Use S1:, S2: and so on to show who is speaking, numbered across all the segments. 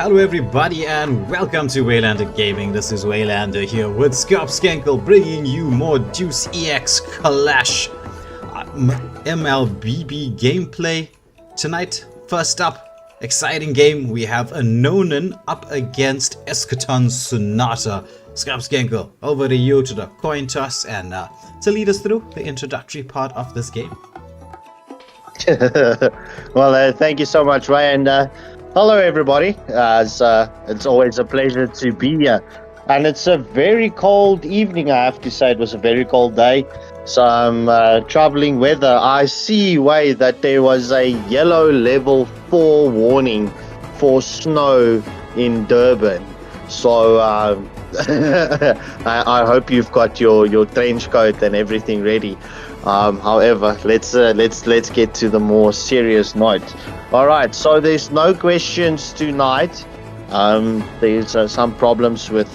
S1: Hello everybody and welcome to Waylander Gaming. This is Waylander here with Skenkle bringing you more Deus EX Clash Mlbb gameplay tonight. First up, exciting game, we have a Nonin up against Eschaton Sonata. Skenkle, over to you to the coin toss and to lead us through the introductory part of this game.
S2: Well, thank you so much, Ray, and hello everybody. It's always a pleasure to be here, and it's a very cold evening. I have to say, it was a very cold day. Some troubling weather. I see, Way, that there was a yellow level 4 warning for snow in Durban. So I hope you've got your trench coat and everything ready. However, let's get to the more serious note. All right, so there's no questions tonight. There's some problems with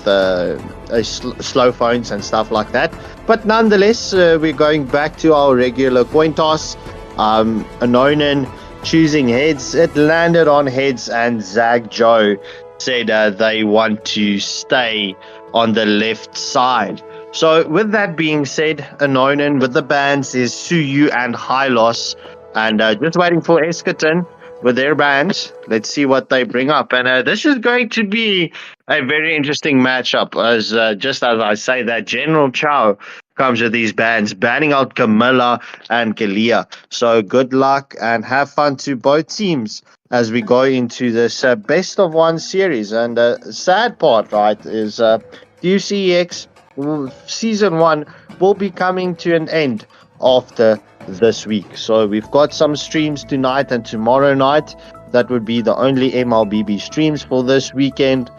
S2: slow phones and stuff like that. But nonetheless, we're going back to our regular coin toss. Anonin choosing heads. It landed on heads, and Zag Joe said they want to stay on the left side. So with that being said, Anonin with the bands is Suyu and Hylos, and just waiting for Eschaton with their bands. Let's see what they bring up, and this is going to be a very interesting matchup, as just as I say that, General Chow comes with these bands, banning out Camilla and Kalia. So good luck and have fun to both teams as we go into this best of one series. And the sad part, right, is Deus EX Season 1 will be coming to an end after this week. So we've got some streams tonight and tomorrow night. That would be the only Mlbb streams for this weekend.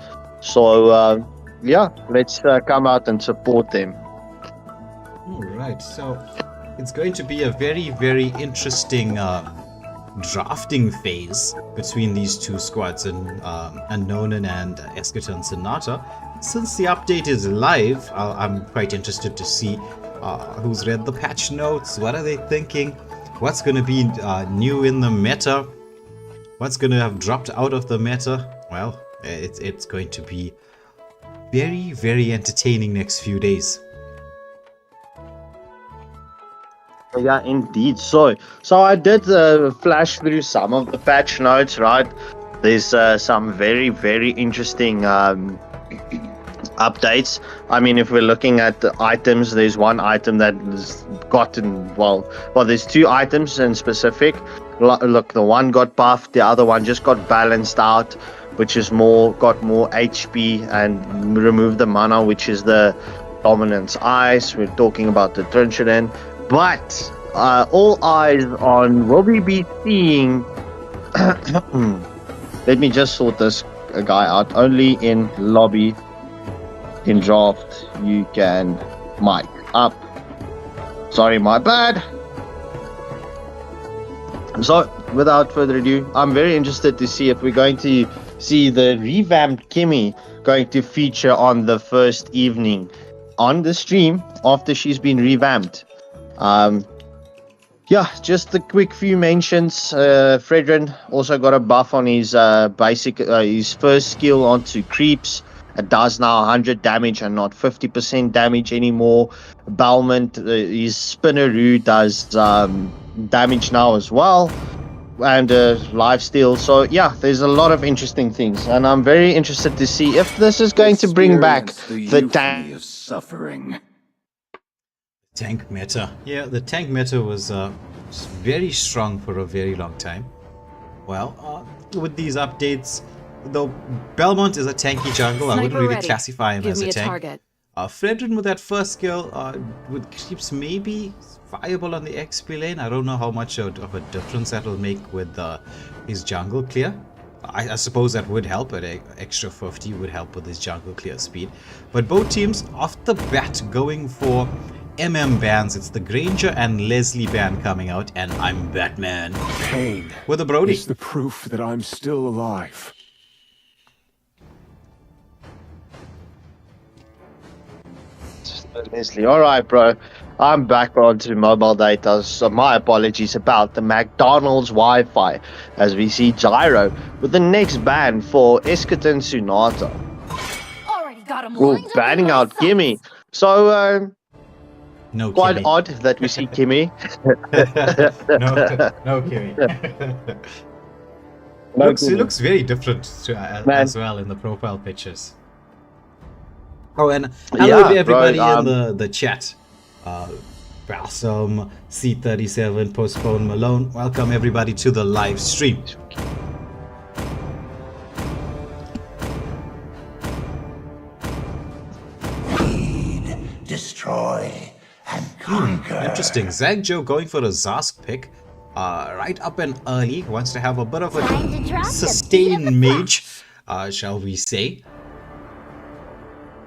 S2: So yeah, let's come out and support them.
S1: Alright, so it's going to be a very, very interesting drafting phase between these two squads, and Nonin and Eschaton Sonata. Since the update is live, I'm quite interested to see who's read the patch notes, what are they thinking, what's going to be new in the meta, what's going to have dropped out of the meta. Well, it's going to be very, very entertaining next few days.
S2: Yeah, indeed. So I did flash through some of the patch notes, right? There's some very, very interesting updates. I mean, if we're looking at the items, there's one item that has gotten, well, there's two items in specific. Look, the one got buffed, the other one just got balanced out, which is got more HP and removed the mana, which is the Dominance Ice. We're talking about the Trinchidin. But all eyes on, will we be seeing let me just sort this guy out. Only in lobby, in draft, you can mic up. Sorry, my bad. So without further ado, I'm very interested to see if we're going to see the revamped Kimmy going to feature on the first evening on the stream after she's been revamped. Yeah, just a quick few mentions. Fredrin also got a buff on his his first skill onto creeps. It does now 100 damage and not 50% damage anymore. Balmont, his Spinneroo does damage now as well, and lifesteal. So yeah, there's a lot of interesting things, and I'm very interested to see if this is going to bring back the tank
S3: of suffering.
S1: Tank meta. Yeah, the tank meta was very strong for a very long time. Well, with these updates, though Belmont is a tanky jungle, I wouldn't really classify him as a tank. Fredrin with that first skill with creeps maybe viable on the XP lane. I don't know how much of a difference that will make with his jungle clear. I suppose that would help, at extra 50 would help with his jungle clear speed. But both teams off the bat going for bans. It's the Granger and Leslie ban coming out, and I'm Batman.
S3: Pain
S1: with a Brody.
S3: is the proof that I'm still alive.
S2: Leslie. All right, bro. I'm back onto mobile data, so my apologies about the McDonald's Wi-Fi, as we see Gyro with the next ban for Esketon Sunata.
S4: Already got him
S2: Ooh,
S4: lined up in
S2: banning
S4: my
S2: out
S4: sights.
S2: Gimme. So,
S1: No
S2: quite
S1: Kimmy.
S2: odd that we see Kimmy.
S1: No Kimmy.
S2: No
S1: He
S2: Kimmy.
S1: looks very different as well in the profile pictures. Oh, and hello to everybody
S2: bro,
S1: in the chat. Balsam, C37, Postpone Malone. Welcome everybody to the live stream.
S5: Destroy and conquer.
S1: Interesting. Zagjo going for a Zask pick. Right up and early. Wants to have a bit of
S4: Time to
S1: a
S4: drop the
S1: sustain mage, shall we say.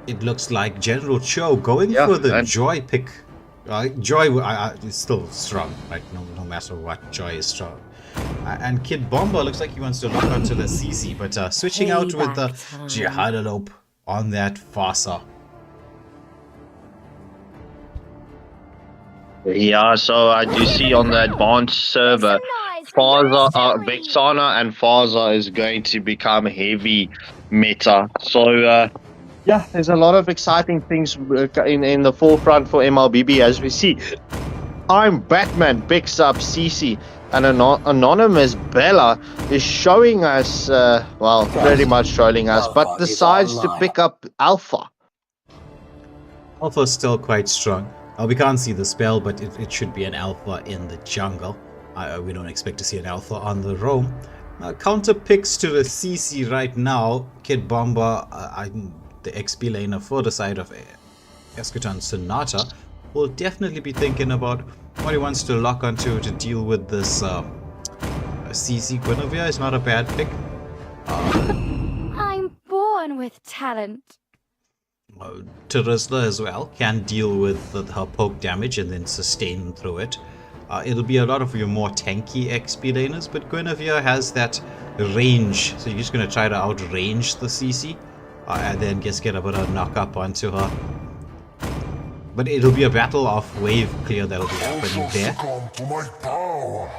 S1: It looks like General Cho going for the Joy pick. Joy is still strong, right? No matter what, Joy is strong. And Kid Bomber looks like he wants to lock onto the CC, but switching out with the Jihadalope on that Fasa.
S2: Yeah, so I do see on the advanced server, Vexana and Faza is going to become heavy meta. So, yeah, there's a lot of exciting things in the forefront for Mlbb as we see. I'm Batman picks up CC, and anonymous Bella is showing us, well, pretty much trolling us, but decides to pick up Alpha.
S1: Alpha is still quite strong. We can't see the spell, but it should be an Alpha in the jungle. We don't expect to see an Alpha on the roam. Counter picks to the CC right now. Kid Bomber, the XP laner for the side of Esketon Sonata, will definitely be thinking about what he wants to lock onto to deal with this CC. Guinevere is not a bad pick.
S4: I'm born with talent.
S1: Terizla as well can deal with her poke damage and then sustain through it. It'll be a lot of your more tanky XP laners, but Guinevere has that range, so you're just going to try to outrange the CC and then just get a bit of knock up onto her. But it'll be a battle of wave clear that'll be happening there.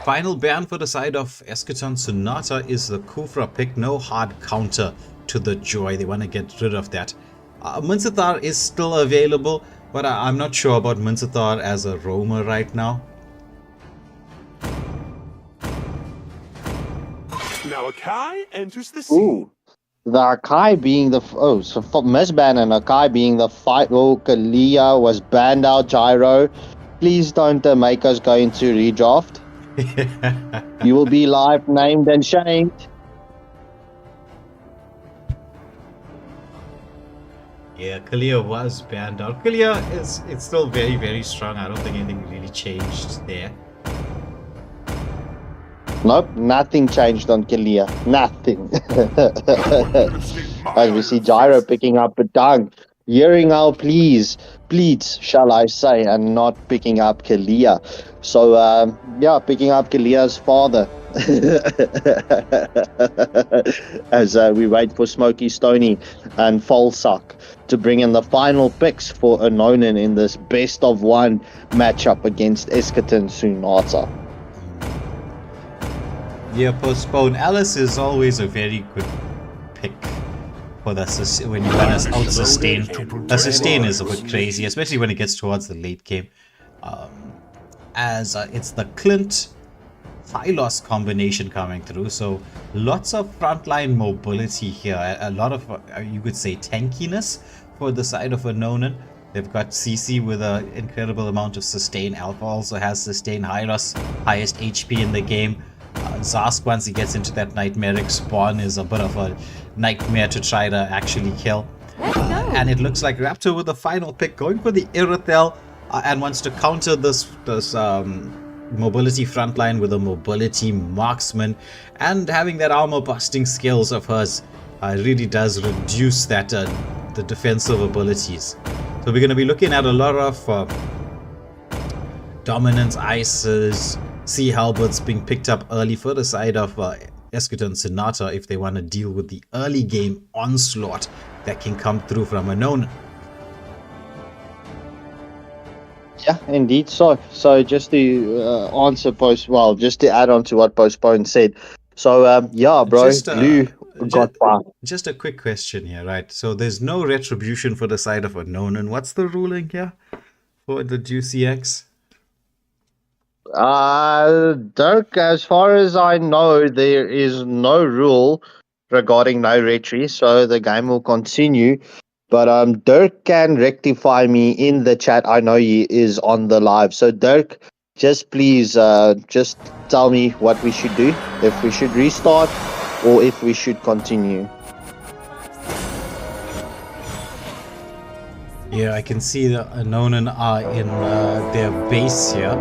S1: Final ban for the side of Esketon Sonata is the Kufra pick. No hard counter to the Joy. They want to get rid of that. Munsathar is still available, but I'm not sure about Munsathar as a roamer right now.
S3: Now Akai enters the scene.
S2: Ooh. The Akai being the... Oh, so for misban and Akai being the fight. Oh, Kalia was banned out, Gyro. Please don't make us go into redraft. You will be live named and shamed.
S1: Yeah, Kalia was banned out. Kalia it's still very, very strong. I don't think anything really changed there.
S2: Nope, nothing changed on Kalia. Nothing. As we see Gyro picking up a tongue, hearing our pleads, shall I say, and not picking up Kalia. So, yeah, picking up Kalia's father. As we wait for Smokey Stoney and Falsuck to bring in the final picks for Anonin in this best of one matchup against Esketon Sunata.
S1: Yeah, Postpone. Alice is always a very good pick for the when you want to out-sustain. The sustain is a bit crazy, especially when it gets towards the late game. As it's the Clint Hylos combination coming through, so lots of frontline mobility here. A lot of, you could say, tankiness for the side of Anonin. They've got CC with an incredible amount of sustain. Alpha also has sustain. Hylos, highest HP in the game. Zask, once he gets into that nightmaric spawn, is a bit of a nightmare to try to actually kill. And it looks like Raptor with the final pick, going for the Irithel, and wants to counter this mobility frontline with a mobility marksman. And having that armor busting skills of hers really does reduce that the defensive abilities. So we're going to be looking at a lot of dominance ices, sea halberds being picked up early for the side of Esketon Sonata if they want to deal with the early game onslaught that can come through from Anonin.
S2: Yeah, indeed. So just to just to add on to what Postpone said. So, yeah, bro,
S1: Just
S2: Blue got
S1: just,
S2: five.
S1: just a quick question here, right? So there's no retribution for the side of unknown, and what's the ruling here for the Juicy X?
S2: Dirk, as far as I know, there is no rule regarding no retry, so the game will continue. But Dirk can rectify me in the chat. I know he is on the live. So Dirk, just please just tell me what we should do. If we should restart or if we should continue.
S1: Yeah, I can see the unknown are in their base here.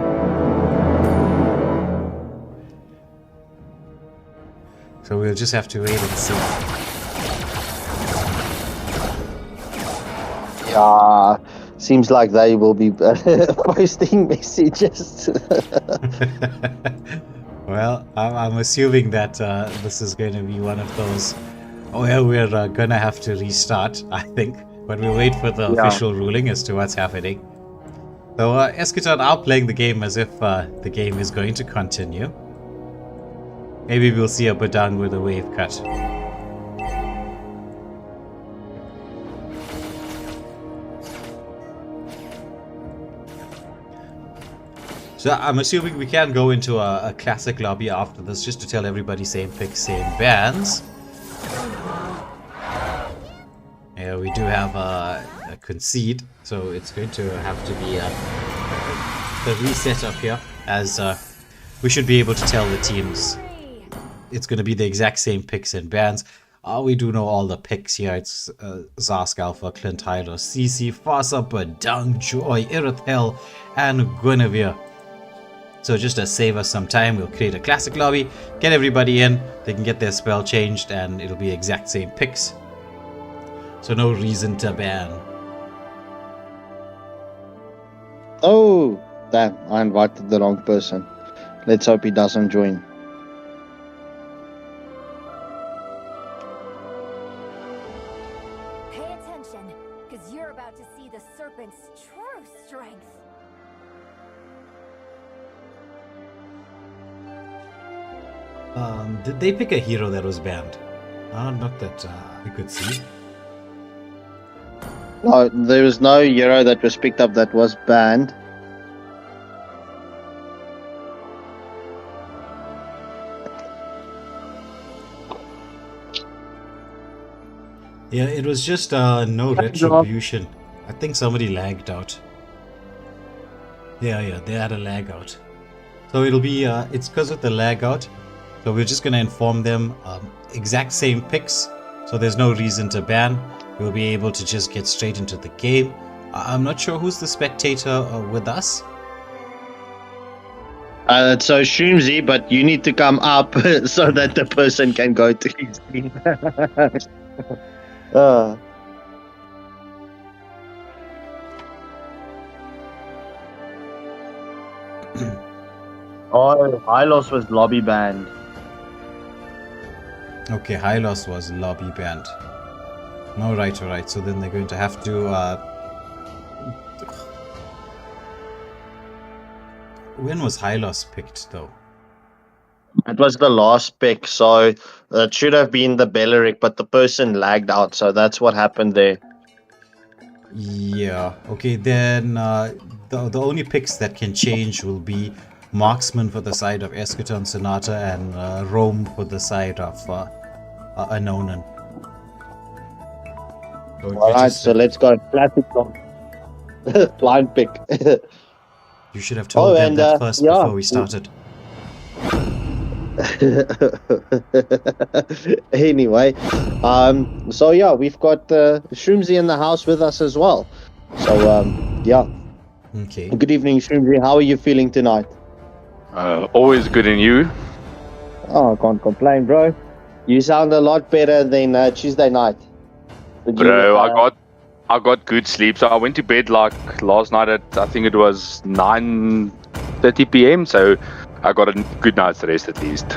S1: So we'll just have to wait and see.
S2: Yeah, seems like they will be posting messages.
S1: Well, I'm assuming that this is going to be one of those. Oh yeah, we're gonna have to restart, I think. But we'll wait for the official ruling as to what's happening. So Eschaton are playing the game as if the game is going to continue. Maybe we'll see a Badang with a wave cut. So I'm assuming we can go into a classic lobby after this, just to tell everybody same picks, same bands. Yeah, we do have a concede, so it's going to have to be the reset up here, as we should be able to tell the teams. It's going to be the exact same picks and bans. We do know all the picks here. It's Zask Alpha, Clint Hyler, CC, Fasa, Badang, Joy, Irithel, and Guinevere. So just to save us some time, we'll create a classic lobby, get everybody in, they can get their spell changed, and it'll be exact same picks. So no reason to ban.
S2: Oh, damn, I invited the wrong person. Let's hope he doesn't join.
S4: Pay attention, because you're about to see the serpent's true strength.
S1: Did they pick a hero that was banned? Not that I could see.
S2: No, there was no hero that was picked up that was banned.
S1: Yeah, it was just no retribution. I think somebody lagged out. Yeah, they had a lag out. So it'll be, it's because of the lag out. So we're just going to inform them exact same picks. So there's no reason to ban. We'll be able to just get straight into the game. I'm not sure who's the spectator with us.
S2: So Shroomsy, but you need to come up so that the person can go to his screen. Oh, Hylos was lobby banned.
S1: Okay, Hylos was lobby banned. Alright. So then they're going to have to... When was Hylos picked, though?
S2: It was the last pick, so it should have been the Belleric, but the person lagged out, so that's what happened there.
S1: Yeah, okay, then the only picks that can change will be Marksman for the side of Eschaton Sonata and Rome for the side of Anonan.
S2: Alright, so let's go. Classic song. Blind pick.
S1: You should have told them that first
S2: yeah.
S1: before we started.
S2: Anyway, so yeah, we've got Shroomsy in the house with us as well. So yeah.
S1: Okay.
S2: Good evening, Shroomsy. How are you feeling tonight?
S3: Always good in you.
S2: Oh, I can't complain, bro. You sound a lot better than Tuesday night.
S3: Bro, I got good sleep. So I went to bed like last night at, I think it was 9:30 p.m. So I got a good night's rest at least.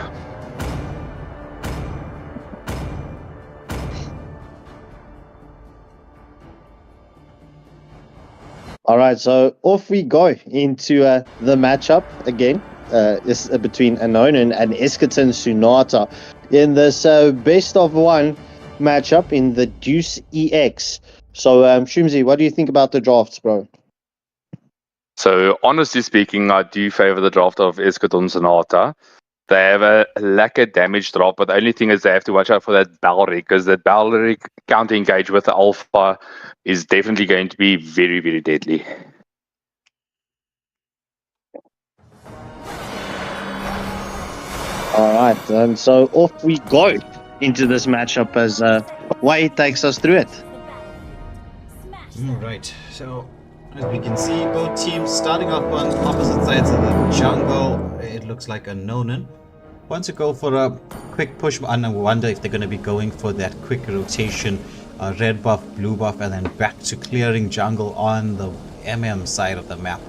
S2: All right, so off we go into the matchup again. Is between Anonin and Eskerton Sunata in this best of one matchup in the Deuce EX. So, Shumzi, what do you think about the drafts, bro?
S3: So, honestly speaking, I do favor the draft of Eschaton Sonata. They have a lacquer damage drop, but the only thing is they have to watch out for that Balric, because that Balric counter engage with the Alpha is definitely going to be very, very deadly.
S2: All right, and so off we go into this matchup as Wade takes us through it.
S1: Right, so as we can see, both teams starting off on opposite sides of the jungle. It looks like Anonin wants to go for a quick push. I wonder if they're going to be going for that quick rotation, red buff, blue buff, and then back to clearing jungle on the MM side of the map.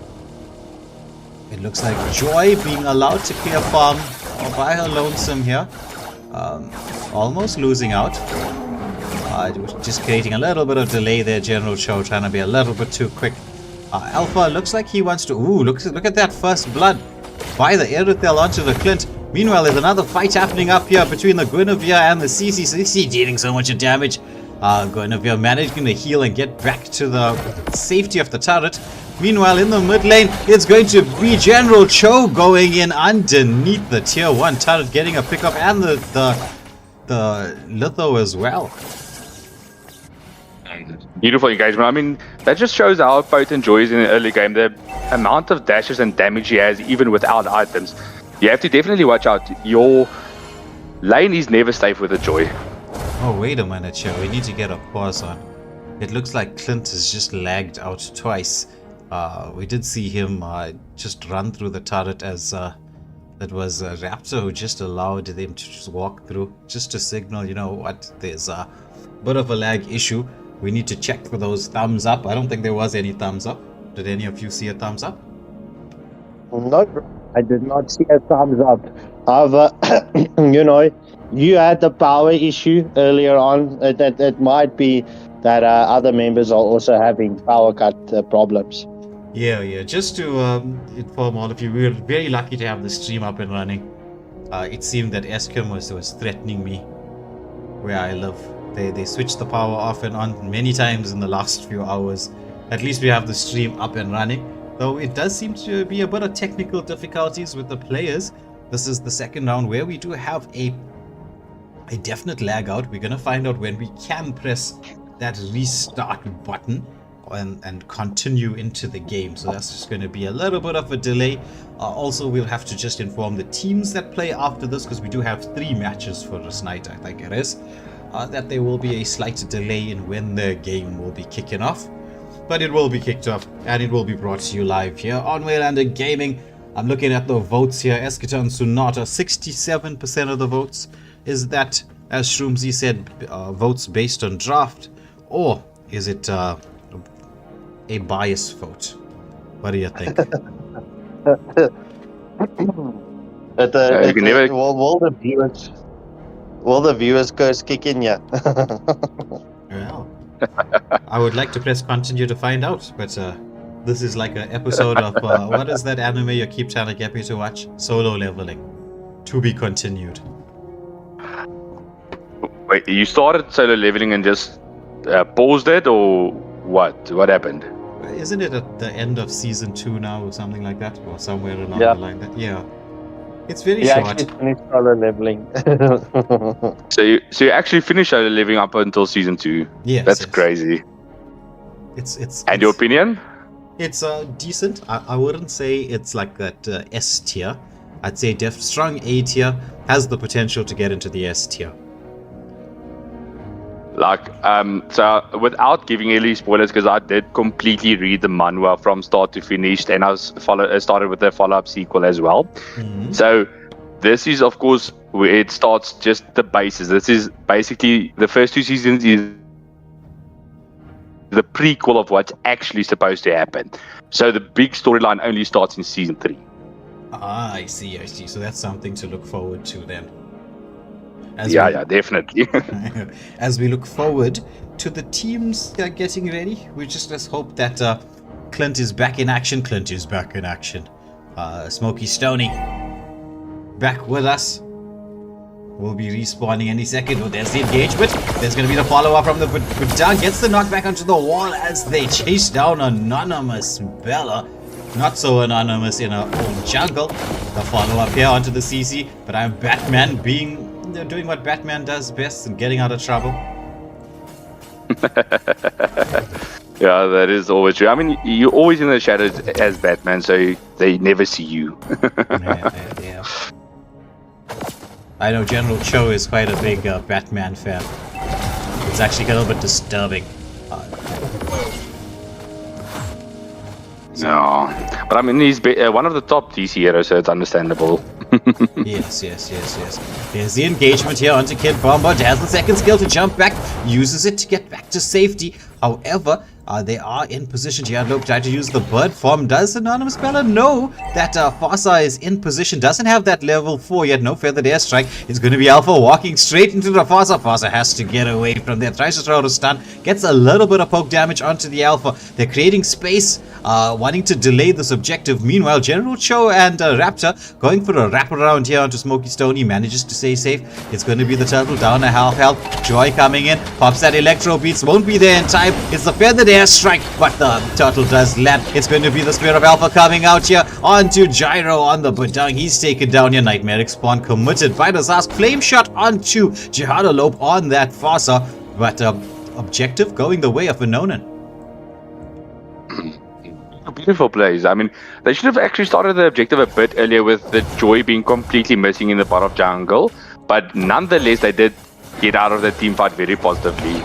S1: It looks like Joy being allowed to clear farm by her lonesome here. Almost losing out. Just creating a little bit of delay there, General Cho, trying to be a little bit too quick. Alpha looks like he wants to... Ooh, look at that first blood by the Erythel onto the Clint. Meanwhile, there's another fight happening up here between the Guinevere and the CC dealing so much damage. Guinevere managing to heal and get back to the safety of the turret. Meanwhile, in the mid lane, it's going to be General Cho going in underneath the tier 1 turret, getting a pickup, and the litho as well.
S3: Beautiful engagement. I mean, that just shows how potent Joy is in the early game. The amount of dashes and damage he has, even without items. You have to definitely watch out. Your lane is never safe with a Joy.
S1: Oh, wait a minute, Cho. We need to get a pause on. It looks like Clint has just lagged out twice. We did see him just run through the turret as that was Raptor who just allowed them to just walk through, just to signal, you know what, there's a bit of a lag issue. We need to check for those thumbs up. I don't think there was any thumbs up. Did any of you see a thumbs up?
S2: No, I did not see a thumbs up. However, you know, you had the power issue earlier on. It might be that other members are also having power cut problems.
S1: Yeah. Just to inform all of you, we were very lucky to have the stream up and running. It seemed that Eskom was threatening me where I live. They switched the power off and on many times in the last few hours. At least we have the stream up and running. Though it does seem to be a bit of technical difficulties with the players. This is the second round where we do have a definite lag out. We're going to find out when we can press that restart button and continue into the game. So that's just going to be a little bit of a delay. Also, we'll have to just inform the teams that play after this, because we do have 3 matches for this night, I think it is. That there will be a slight delay in when the game will be kicking off. But it will be kicked off, and it will be brought to you live here on Waylander Gaming. I'm looking at the votes here. Eschaton Sonata, 67% of the votes. Is that, as Shroomzy said, votes based on draft? Or is it a biased vote? What do you think?
S2: Will the viewers go kicking ya?
S1: Well, I would like to press continue to find out, but this is like an episode of what is that anime you keep trying to get me to watch? Solo Leveling. To be continued.
S3: Wait, you started Solo Leveling and just paused it, or what? What happened?
S1: Isn't it at the end of season 2 now, or something like that, or somewhere along the line? That it's very short.
S2: Actually finished Solo Leveling.
S3: So you actually finished Solo Leveling up until season 2.
S1: Yes,
S3: that's crazy. And your opinion?
S1: It's decent. I wouldn't say it's like that S tier. I'd say strong A tier, has the potential to get into the S tier.
S3: Like, so without giving any spoilers, because I did completely read the manhwa from start to finish, and I started with the follow-up sequel as well. Mm-hmm. So this is, of course, where it starts just the basis. This is basically the first 2 seasons is the prequel of what's actually supposed to happen. So the big storyline only starts in season 3.
S1: I see. So that's something to look forward to then.
S3: Yeah, definitely.
S1: As we look forward to the teams getting ready, let's hope that Clint is back in action. Clint is back in action. Smokey Stoney back with us. We'll be respawning any second. Oh, there's the engagement. There's going to be the follow-up from the Badang. Gets the knockback onto the wall as they chase down Anonymous Bella. Not so anonymous in our own jungle. The follow-up here onto the CC. But I'm Batman doing what Batman does best and getting out of trouble.
S3: Yeah, that is always true. I mean, you're always in the shadows as Batman, so they never see you.
S1: Yeah. I know General Cho is quite a big Batman fan. It's actually a little bit disturbing.
S3: No, but I mean, he's one of the top DC heroes, so it's understandable.
S1: Yes. There's the engagement here onto Kid Bomber. Has the second skill to jump back. Uses it to get back to safety. However, they are in position. Look, try to use the bird form. Does Anonymous Bella know that Fasa is in position? Doesn't have that level 4 yet. No feathered airstrike. It's going to be Alpha walking straight into the Fasa. Fasa has to get away from there. Tries to throw out a stun. Gets a little bit of poke damage onto the Alpha. They're creating space, wanting to delay this objective. Meanwhile, General Cho and Raptor going for a wraparound here onto Smokey Stone. He manages to stay safe. It's going to be the turtle down to half health. Joy coming in. Pops that electro beats. Won't be there in time. It's the feathered airstrike, but the turtle does land. It's going to be the Spear of Alpha coming out here onto Gyro on the Badang. He's taken down your Nightmaric Spawn, committed by the Zask. Flame shot onto Jihadalope on that Fasa, but objective going the way of Anonan.
S3: Beautiful plays. I mean, they should have actually started the objective a bit earlier with the Joy being completely missing in the part of jungle, but nonetheless, they did get out of the team fight very positively.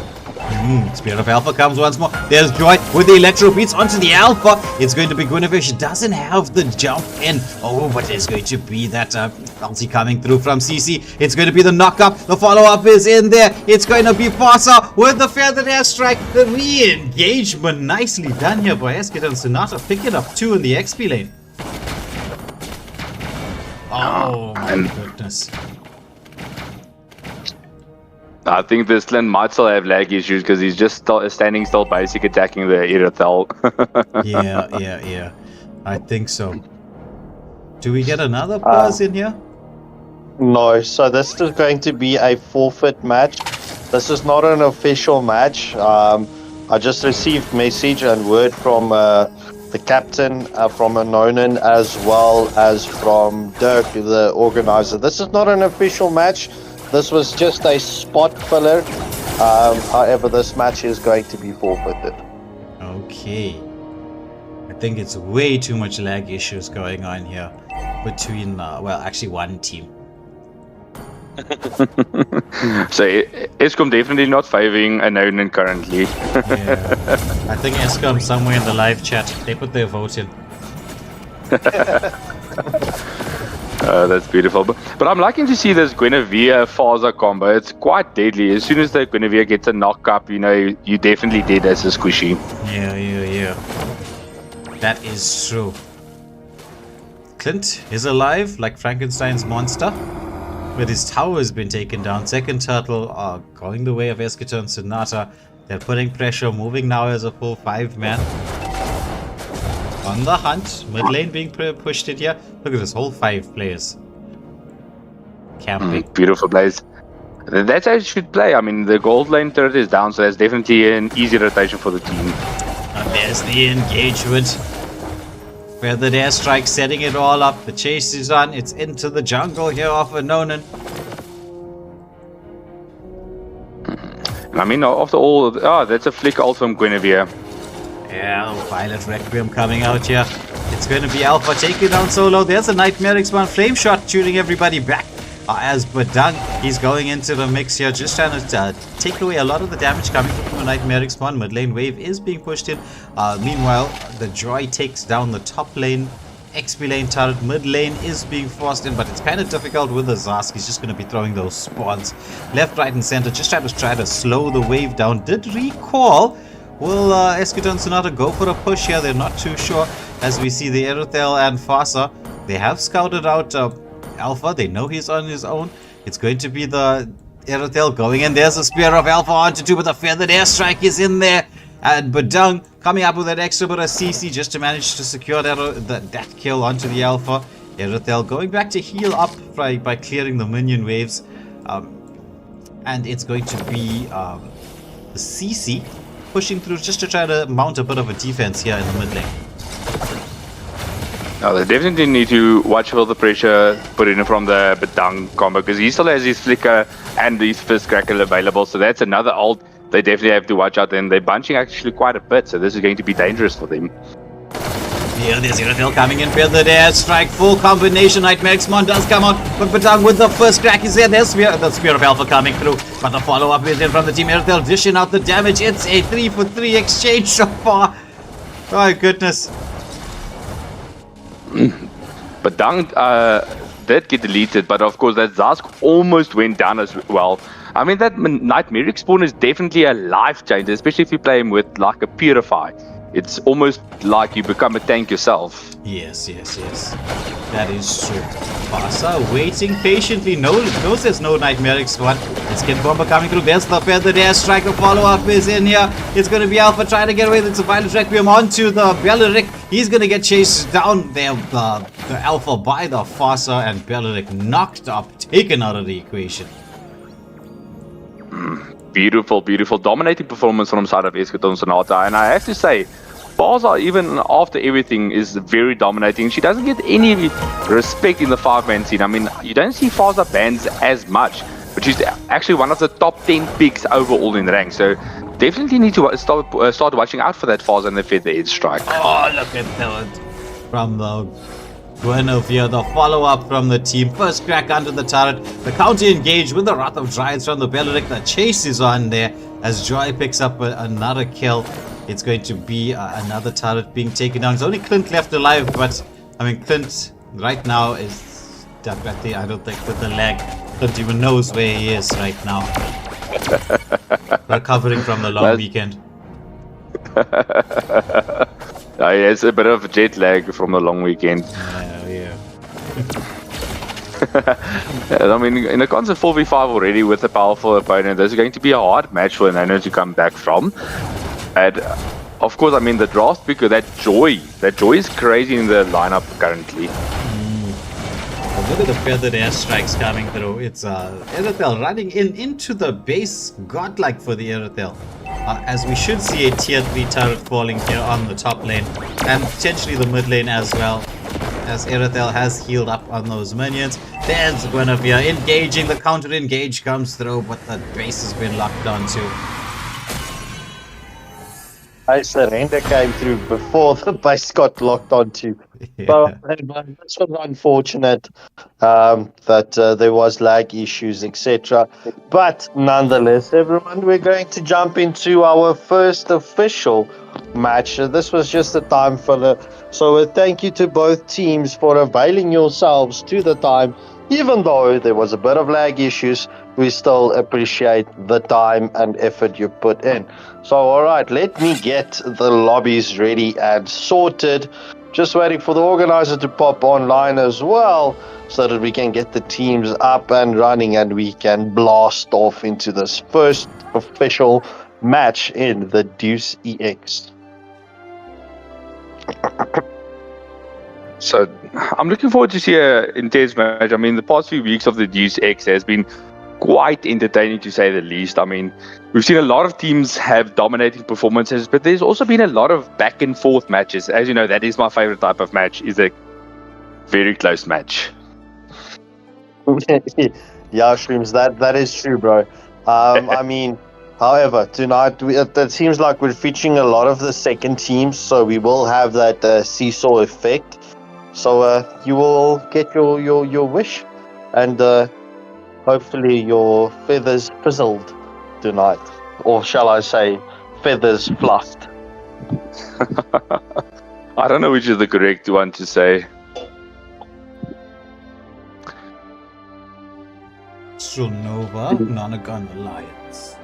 S1: Spirit of Alpha comes once more. There's Joy with the electro beats onto the Alpha. It's going to be Guinevere. She doesn't have the jump in. Oh, but there's going to be that ulti coming through from CC. It's going to be the knock-up. The follow-up is in there. It's going to be Fasa with the feathered airstrike. The re-engagement. Nicely done here by Eskid and Sonata. Picking up 2 in the XP lane. Oh, my goodness.
S3: I think this Clint might still have lag issues because he's just standing still, basic attacking the Irithel.
S1: Yeah. I think so. Do we get another pause in here?
S2: No, so this is going to be a forfeit match. This is not an official match. I just received message and word from the captain, from Anonan, as well as from Dirk, the organizer. This is not an official match. This was just a spot filler. However, this match is going to be forfeited.
S1: Okay. I think it's way too much lag issues going on here between, well, actually one team.
S3: So ESCOM definitely not favoring Anonan currently.
S1: Yeah. I think ESCOM somewhere in the live chat, they put their vote in.
S3: That's beautiful. But I'm liking to see this Guinevere Fasa combo. It's quite deadly. As soon as the Guinevere gets a knock up, you know, you definitely dead as a squishy.
S1: Yeah. That is true. Clint is alive like Frankenstein's monster, but his tower has been taken down. Second turtle going the way of Esketer and Sonata. They're putting pressure, moving now as a full 5-man. On the hunt, mid lane being pushed in here. Look at this, whole 5 players camping.
S3: Beautiful plays. That's how you should play. I mean, the gold lane turret is down, so that's definitely an easy rotation for the team.
S1: And there's the engagement. Feathered airstrike setting it all up. The chase is on. It's into the jungle here off of Anonan.
S3: I mean, after all, that's a flick ult from Guinevere.
S1: Yeah, Violet Requiem coming out here. It's going to be Alpha taking down solo. There's a Nightmaric Spawn flame shot shooting everybody back. As Badang, he's going into the mix here, just trying to take away a lot of the damage coming from a Nightmaric Spawn. Mid lane wave is being pushed in. Meanwhile, the Joy takes down the top lane. XP lane turret. Mid lane is being forced in, but it's kind of difficult with the Zask. He's just going to be throwing those spawns left, right, and center. Just try to slow the wave down. Did recall. Will Esketer and Sonata go for a push here? They're not too sure. As we see the Erithel and Fasa, they have scouted out Alpha. They know he's on his own. It's going to be the Erithel going in. There's a Spear of Alpha onto 2, but the feathered airstrike is in there. And Badang coming up with an extra bit of CC just to manage to secure that kill onto the Alpha. Erythel going back to heal up by clearing the minion waves. And it's going to be the CC pushing through just to try to mount a bit of a defense here in the mid lane.
S3: Now they definitely need to watch for the pressure put in from the Bedang combo, because he still has his flicker and his fist crackle available, so that's another ult they definitely have to watch out, and they're bunching actually quite a bit, so this is going to be dangerous for them.
S1: Here there's Erythel coming in, build the air strike, full combination. Nightmare X-Mon does come out, but Bedang with the first crack is there. There's the Spear of Alpha coming through, but the follow-up is in from the team. Erythel dishing out the damage. It's a 3-for-3 exchange so far. My goodness.
S3: Bedang did get deleted, but of course that Zask almost went down as well. I mean, that Nightmare Spawn is definitely a life changer, especially if you play him with like a Purify. It's almost like you become a tank yourself.
S1: Yes. That is true. Basa waiting patiently. Knows there's no Nightmare Spawn. It's Skin Bomber coming through. There's the Feathered Air Strike. The follow-up is in here. It's going to be Alpha trying to get away with the Violent Requiem onto the Belleric. He's going to get chased down there. The Alpha by the Fasa, and Belleric knocked up, taken out of the equation.
S3: Beautiful, dominating performance from side of Eschaton Sonata, and I have to say, Faza, even after everything, is very dominating. She doesn't get any respect in the 5-man scene. I mean, you don't see Faza bans as much, but she's actually one of the top 10 picks overall in rank, so definitely need to start watching out for that Faza and the Feather Edge Strike.
S1: Oh, look at that from the Guinevere, the follow-up from the team. First crack under the turret. The counter engage with the Wrath of Giants from the Belleric. The chase is on there as Joy picks up another kill. It's going to be another turret being taken down. There's only Clint left alive, but I mean, Clint right now is stuck at the, I don't think, with the leg. Clint even knows where he is right now. Recovering from the long weekend.
S3: It's a bit of jet lag from the long weekend.
S1: Yeah.
S3: I mean, in a constant 4v5 already with a powerful opponent, this is going to be a hard match for Nano to come back from. And of course, I mean, the draft picker, that Joy is crazy in the lineup currently.
S1: Look at the Feathered Air Strikes coming through. It's Erythel running into the base, godlike for the Erythel. As we should see a tier 3 turret falling here on the top lane, and potentially the mid lane as well, as Erythel has healed up on those minions. There's Guinevere engaging, the counter engage comes through, but the base has been locked onto.
S2: I surrender came through before the base got locked onto.
S1: Yeah.
S2: But this was unfortunate that there was lag issues, etc. But nonetheless, everyone, we're going to jump into our first official match. This was just a time filler. So thank you to both teams for availing yourselves to the time. Even though there was a bit of lag issues, we still appreciate the time and effort you put in. So, all right, let me get the lobbies ready and sorted. Just waiting for the organizer to pop online as well, so that we can get the teams up and running and we can blast off into this first official match in the Deus EX.
S3: So I'm looking forward to see an intense match. I mean, the past few weeks of the Deus Ex has been quite entertaining, to say the least. I mean, we've seen a lot of teams have dominating performances, but there's also been a lot of back and forth matches. As you know, that is my favorite type of match, is a very close match.
S2: Yeah, Shrooms, that is true, bro. I mean, however, tonight it seems like we're featuring a lot of the second teams, so we will have that seesaw effect. So you will get your wish, and hopefully your feathers fizzled tonight, or shall I say, feathers fluffed.
S3: I don't know which is the correct one to say.
S1: Nova, Nonagon Alliance.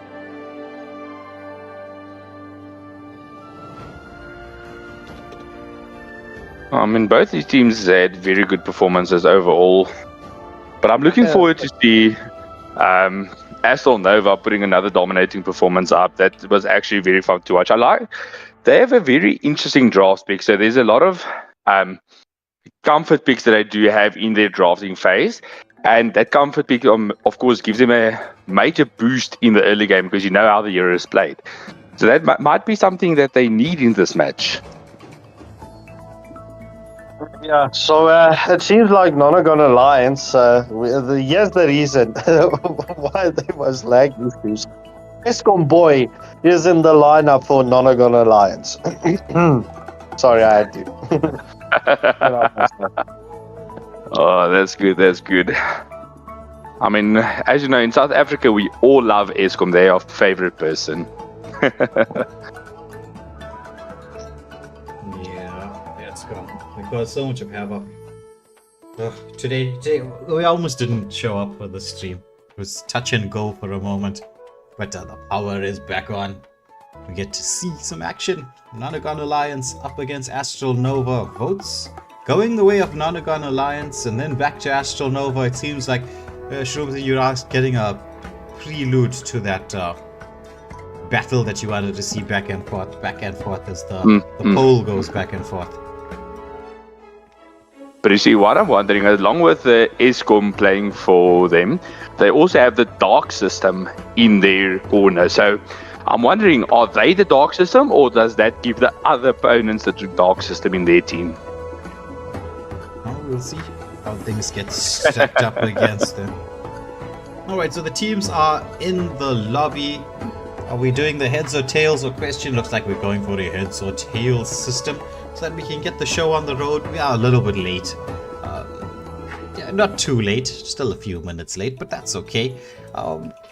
S3: I mean, both these teams had very good performances overall, but I'm looking forward to see Astral Nova putting another dominating performance up. That was actually very fun to watch. They have a very interesting draft pick. So there's a lot of comfort picks that they do have in their drafting phase. And that comfort pick, of course, gives them a major boost in the early game because you know how the hero is played. So that might be something that they need in this match.
S2: Yeah, so it seems like Nonagon Alliance, here's the reason why there was lag issues. Escom Boy is in the lineup for Nonagon Alliance. Sorry, I had to.
S3: Oh, that's good, that's good. I mean, as you know, in South Africa, we all love Escom. They're our favorite person.
S1: We got so much of havoc. Today we almost didn't show up for the stream. It was touch and go for a moment, but the power is back on. We get to see some action. Nonagon Alliance up against Astral Nova. Votes going the way of Nonagon Alliance, and then back to Astral Nova. It seems like Shrooms, you're getting a prelude to that battle that you wanted to see back and forth as the poll goes back and forth.
S3: But you see, what I'm wondering, along with the Escom playing for them, they also have the Dark System in their corner. So I'm wondering, are they the Dark System, or does that give the other opponents the Dark System in their team?
S1: Well, we'll see how things get stacked up against them. Alright, so the teams are in the lobby. Are we doing the heads or tails or question? Looks like we're going for a heads or tails system, so that we can get the show on the road. We are a little bit late. Yeah, not too late, still a few minutes late, but that's okay.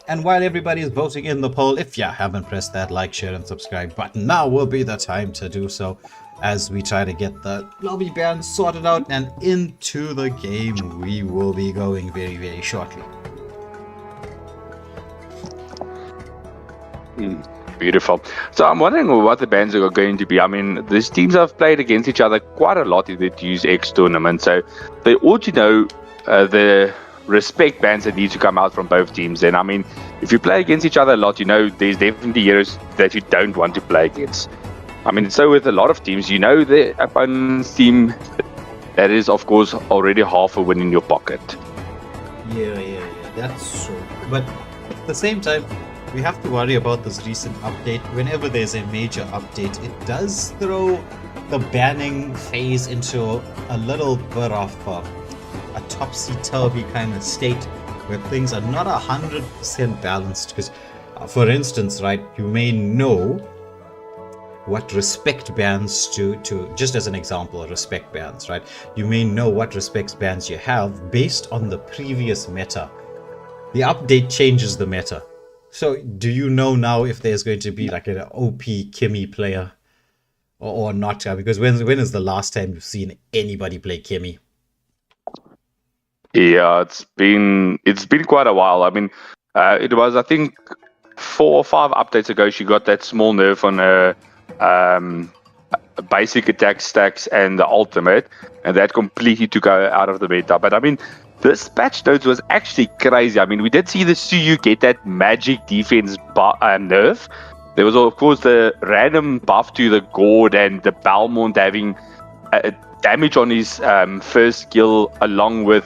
S1: And while everybody is voting in the poll, if you haven't pressed that like, share, and subscribe button, now will be the time to do so as we try to get the lobby ban sorted out, and into the game we will be going very, very shortly.
S3: Beautiful. So I'm wondering what the bans are going to be. I mean, these teams have played against each other quite a lot in the Deus X tournament, so they ought to know the respect bans that need to come out from both teams. And I mean, if you play against each other a lot, you know there's definitely heroes that you don't want to play against. I mean, so with a lot of teams, you know the opponent's team, that is of course already half a win in your pocket.
S1: Yeah, that's true. But at the same time, we have to worry about this recent update. Whenever there's a major update, it does throw the banning phase into a little bit of a topsy-turvy kind of state where things are not 100% balanced. Because, for instance, right, you may know what respect bans to just as an example, respect bans, right? You may know what respect bans you have based on the previous meta. The update changes the meta. So, do you know now if there's going to be like an OP Kimmy player or not? Because when is the last time you've seen anybody play Kimmy?
S3: Yeah, it's been quite a while. I mean, it was, I think, 4 or 5 updates ago she got that small nerf on her basic attack stacks and the ultimate, and that completely took her out of the meta. But I mean, this patch notes was actually crazy. I mean, we did see the Suyu get that magic defense nerf. There was, of course, the random buff to the Gord and the Balmont having damage on his first skill along with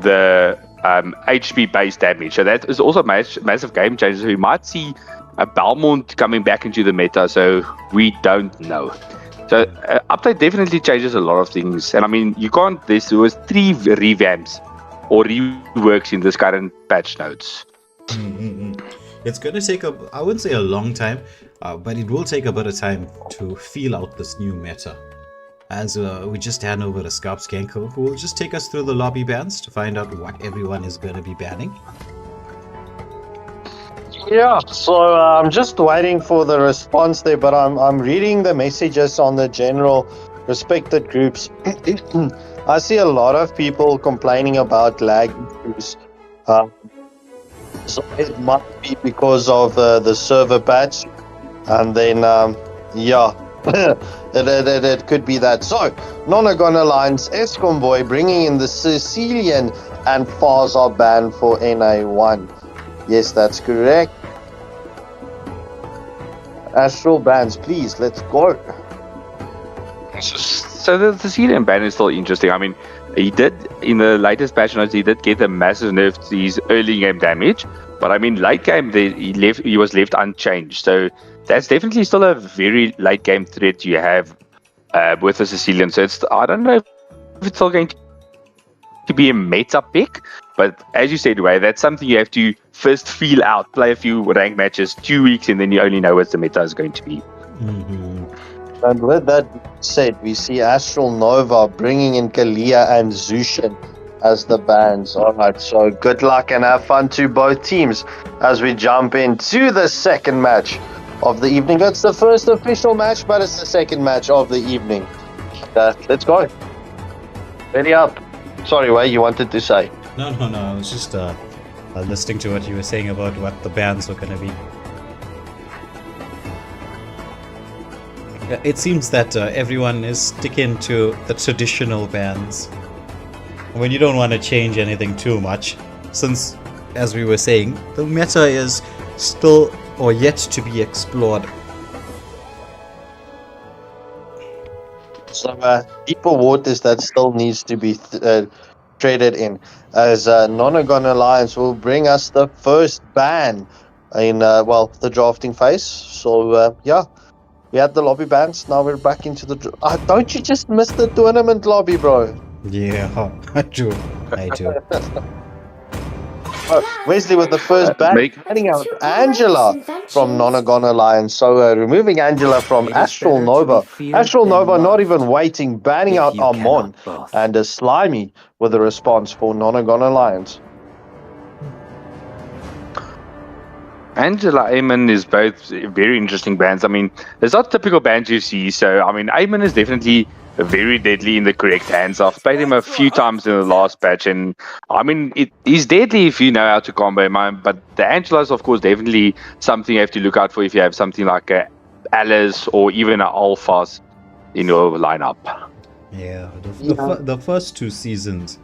S3: the HP based damage. So that is also a massive game changer. So we might see a Balmont coming back into the meta, so we don't know. So update definitely changes a lot of things, and I mean, you can't. There was 3 revamps or reworks in this current patch notes.
S1: It's going to take I wouldn't say a long time, but it will take a bit of time to feel out this new meta. As we just hand over to Scarp Skanko, who will just take us through the lobby bans to find out what everyone is going to be banning.
S2: Yeah, so I'm just waiting for the response there, but I'm reading the messages on the general respected groups. I see a lot of people complaining about lag issues. So it might be because of the server patch, and then yeah, it could be that. So Nonagon Alliance, Escom Boy bringing in the Sicilian and Fars are banned for NA1. Yes, that's correct. Astral bans, please, let's go.
S3: So the Sicilian ban is still interesting. I mean, he did, in the latest patch notes, he did get a massive nerf to his early game damage. But I mean, late game, he was left unchanged. So that's definitely still a very late game threat you have with the Sicilian. So I don't know if it's still going to be a meta pick. But as you said, Way, that's something you have to first feel out, play a few ranked matches, 2 weeks, and then you only know what the meta is going to be.
S1: Mm-hmm.
S2: And with that said, we see Astral Nova bringing in Kalia and Zushin as the bans. Alright, so good luck and have fun to both teams as we jump into the second match of the evening. It's the first official match, but it's the second match of the evening. Let's go. Ready up. Sorry, Way, you wanted to say?
S1: No. I was just listening to what you were saying about what the bans were going to be. It seems that everyone is sticking to the traditional bans when you don't want to change anything too much, since, as we were saying, the meta is still or yet to be explored.
S2: So deeper waters that still needs to be traded in, as Nonagon Alliance will bring us the first ban in the drafting phase. So yeah. We had the lobby bans, now we're back into the... don't you just miss the tournament lobby, bro?
S1: Yeah, I do.
S2: Wesley with the first ban, banning out Angela from Nonagon Alliance. So removing Angela from Astral Nova. Astral Nova not even waiting, banning out Amon. And Slimy with a response for Nonagon Alliance.
S3: Angela, Eamon is both very interesting bands. I mean, it's not typical bands you see. So, I mean, Eamon is definitely very deadly in the correct hands. I've played him a few times in the last patch, and I mean, he's deadly if you know how to combo him. But the Angela is, of course, definitely something you have to look out for if you have something like a Alice or even an Alphas in your lineup.
S1: Yeah, the first 2 seasons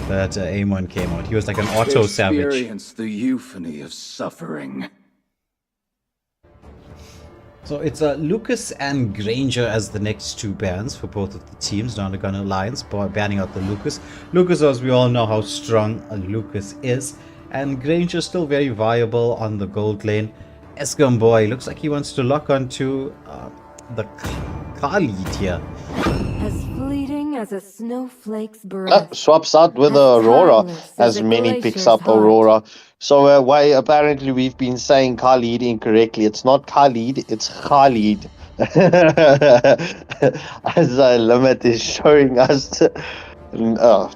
S1: that Amon came out, he was like an auto savage.
S5: Experience the euphony of suffering.
S1: So it's Lucas and Granger as the next 2 bans for both of the teams. Nonagon Alliance banning out the Lucas. Lucas, as we all know how strong Lucas is, and Granger still very viable on the gold lane. Escom Boy looks like he wants to lock onto the Khalid here.
S4: As fleeting as a snowflake's breath.
S2: Swaps out with Aurora as Mini picks up Aurora. So why apparently we've been saying Khalid incorrectly. It's not Khalid, it's Khalid. As Limit is showing us,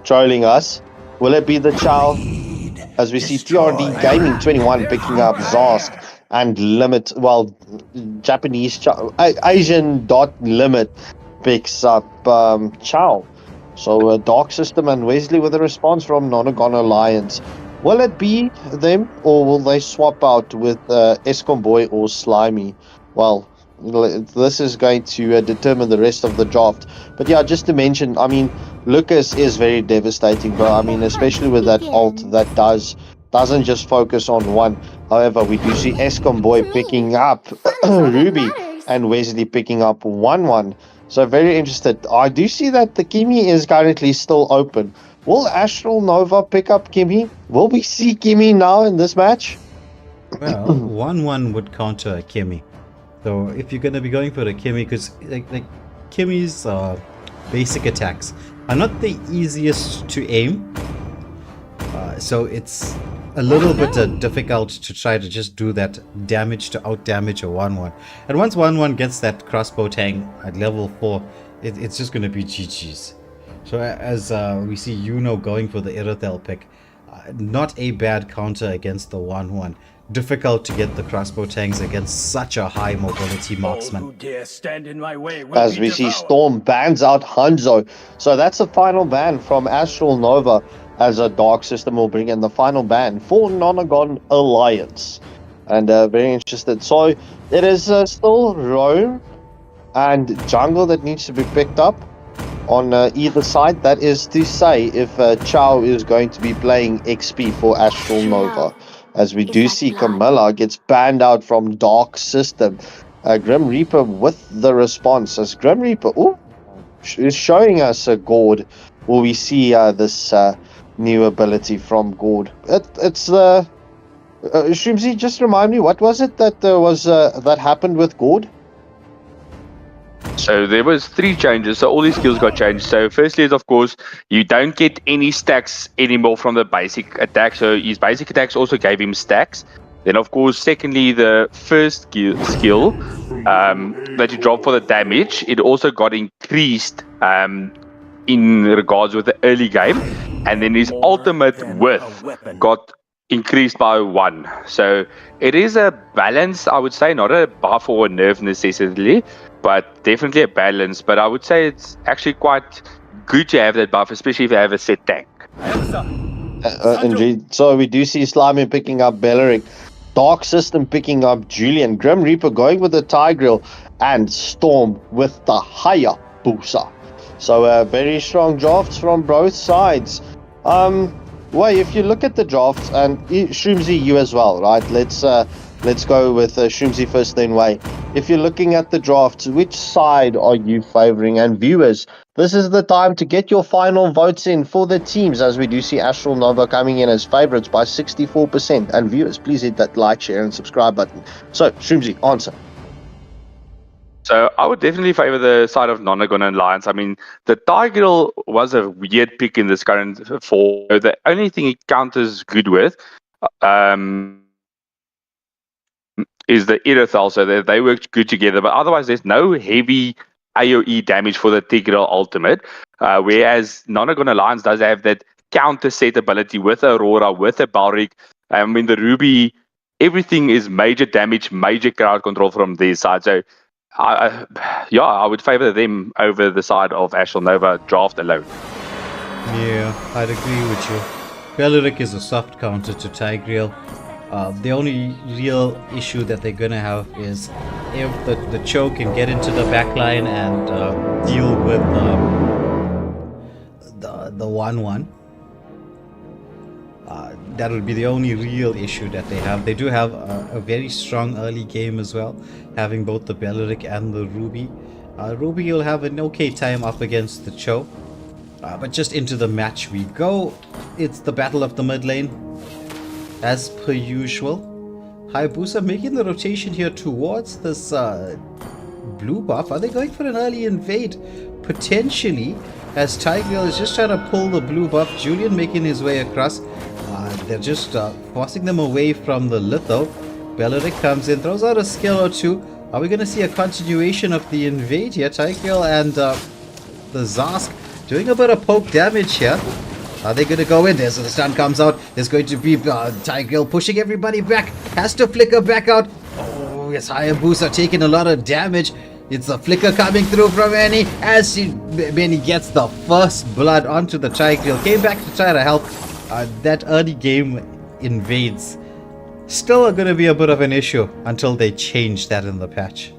S2: trolling us. Will it be the Chow? As we see TRD Gaming 21 picking up Zask and Limit, Japanese Asian dot Limit picks up Chow. So Dark System and Wesley with a response from Nonagon Alliance. Will it be them, or will they swap out with Escom Boy or Slimy? Well, this is going to determine the rest of the draft. But yeah, just to mention, I mean, Lucas is very devastating, bro. I mean, especially with that ult that doesn't just focus on one. However, we do see Escom Boy picking up Ruby and Wesley picking up 1-1. So very interested. I do see that the Kimi is currently still open. Will Astral Nova pick up Kimi? Will we see Kimi now in this match?
S1: Well, 1-1 would counter a Kimi. So if you're going to be going for the Kimi, because like Kimi's basic attacks are not the easiest to aim. So it's a little bit difficult to try to just do that damage to out-damage a 1-1. And once 1-1 gets that crossbow tang at level 4, it's just going to be GG's. So as we see Yuno going for the Irithel pick, not a bad counter against the 1-1. Difficult to get the crossbow tanks against such a high mobility marksman.
S2: As we see Storm bans out Hanzo. So that's a final ban from Astral Nova, as a Dark System will bring in the final ban for Nonagon Alliance. And very interested. So it is still Roam and Jungle that needs to be picked up. on either side. That is to say, if Chow is going to be playing XP for Astral Nova, as we do see Camilla gets banned out from Dark System. Grim Reaper with the response, as Grim Reaper is showing us a Gord. Will we see this new ability from Gord? It's the Shrimsy, just remind me, what was it that that happened with Gord?
S3: So there was 3 changes. So all these skills got changed. So firstly is, of course, you don't get any stacks anymore from the basic attack. So his basic attacks also gave him stacks. Then, of course, secondly, the first skill that you drop for the damage, it also got increased in regards with the early game. And then his ultimate width got increased by 1. So it is a balance, I would say, not a buff or a nerf necessarily, but definitely a balance. But I would say it's actually quite good to have that buff, especially if you have a set tank.
S2: Indeed. So we do see Slimy picking up Belleric, Dark System picking up Julian, Grim Reaper going with the Tigreal, and Storm with the Hayabusa. So very strong drafts from both sides. Way, if you look at the drafts, and Shroomsy, you as well, right? Let's go with Shroomsy first, then Way. If you're looking at the drafts, which side are you favoring? And viewers, this is the time to get your final votes in for the teams, as we do see Astral Nova coming in as favorites by 64%. And viewers, please hit that like, share, and subscribe button. So, Shroomsy, answer.
S3: So I would definitely favor the side of Nonagon Alliance. I mean, the Tigreal was a weird pick in this current form. The only thing it counters good with is the Irithal, so they work good together. But otherwise, there's no heavy AoE damage for the Tigreal ultimate. Whereas Nonagon Alliance does have that counter set ability with Aurora, with a Balric. I mean, the Ruby, everything is major damage, major crowd control from their side. So I would favor them over the side of Astral Nova draft alone.
S1: Yeah, I'd agree with you. Belleric is a soft counter to Tigreal. The only real issue that they're gonna have is if the Cho can get into the backline and deal with the 1-1. That will be the only real issue that they have. They do have a very strong early game as well, having both the Belleric and the Ruby. Ruby will have an okay time up against the Cho. But just into the match we go. It's the battle of the mid lane, as per usual. Hayabusa making the rotation here towards this blue buff. Are they going for an early invade? Potentially, as Tigreal is just trying to pull the blue buff. Julian making his way across. They're just forcing them away from the litho. Belleric comes in, throws out a skill or two. Are we going to see a continuation of the invade here? Tigreal and the Zask doing a bit of poke damage here. Are they going to go in? There's the stun comes out. There's going to be Tigreal pushing everybody back. Has to flicker back out. Oh, yes, Hayabusa taking a lot of damage. It's a flicker coming through from Annie as Benny gets the first blood onto the Tigreal. Came back to try to help. That early game invades still going to be a bit of an issue until they change that in the patch.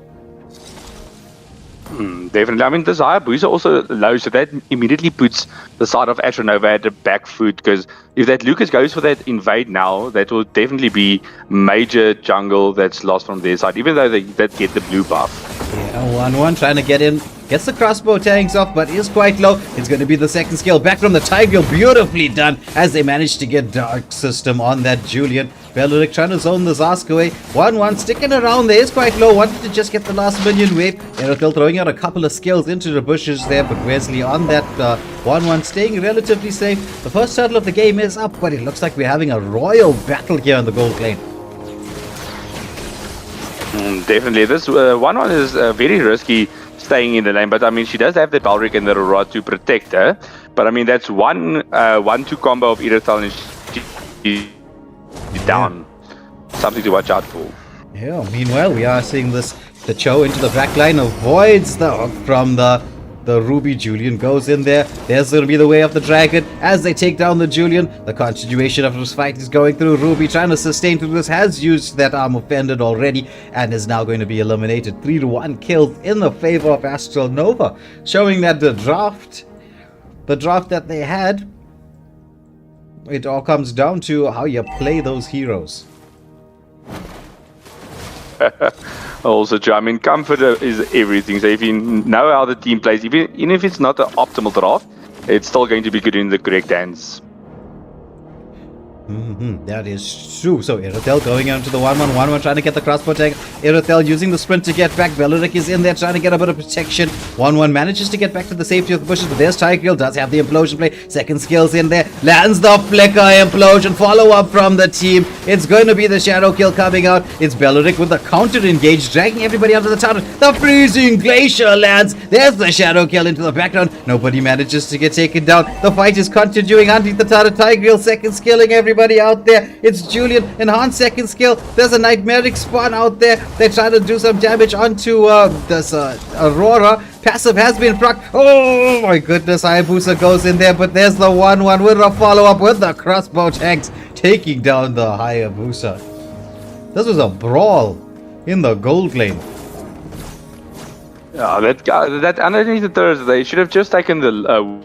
S3: Definitely. I mean, this Hayabusa also low, so that immediately puts the side of Astral Nova at the back foot, because if that Lucas goes for that invade now, that will definitely be major jungle that's lost from their side, even though they did get the blue buff.
S1: Yeah, 1-1 trying to get in. Gets the crossbow tanks off, but is quite low. It's going to be the second skill. Back from the Tigreal. Beautifully done as they manage to get Dark System on that Julian. Belleric trying to zone the Zask away. 1-1 sticking around there. Is quite low. Wanted to just get the last minion wave. Aerokill throwing out a couple of skills into the bushes there, but Wesley on that 1-1 staying relatively safe. The first turtle of the game is up, but it looks like we're having a royal battle here on the gold lane.
S3: Definitely. This 1-1 is very risky staying in the lane, but I mean, she does have the Balric and the Aurora to protect her. But I mean, that's 1-2 combo of Irithal and she's down. Something to watch out for.
S1: Yeah, meanwhile, we are seeing this. The Cho into the back line avoids the hook from the the Ruby. Julian goes in there. There's going to be the way of the dragon as they take down the Julian. The continuation of this fight is going through. Ruby trying to sustain through this, has used that arm offended already and is now going to be eliminated. 3-1 kills in the favor of Astral Nova, showing that the draft that they had, it all comes down to how you play those heroes.
S3: Also true. I mean, comfort is everything. So if you know how the team plays, even if it's not the optimal draft, it's still going to be good in the correct hands.
S1: That is true. So Irithel going into the 1-1, trying to get the crossbow tag. Irithel using the sprint to get back. Beleric is in there trying to get a bit of protection. 1-1 manages to get back to the safety of the bushes, but there's Tigreal, does have the implosion play. Second skills in there, lands the flicker implosion. Follow up from the team. It's going to be the shadow kill coming out. It's Beleric with the counter engage, dragging everybody onto the turret. The freezing glacier lands. There's the shadow kill into the background. Nobody manages to get taken down. The fight is continuing underneath the turret. Tigreal second skilling everybody out there. It's Julian, enhanced second skill. There's a nightmaric spawn out there. They try to do some damage onto this Aurora. Passive has been proc. Oh my goodness, Hayabusa goes in there, but there's the 1-1 with a follow-up with the crossbow tanks taking down the Hayabusa. This was a brawl in the gold lane.
S3: Yeah, that underneath the turret, they should have just taken the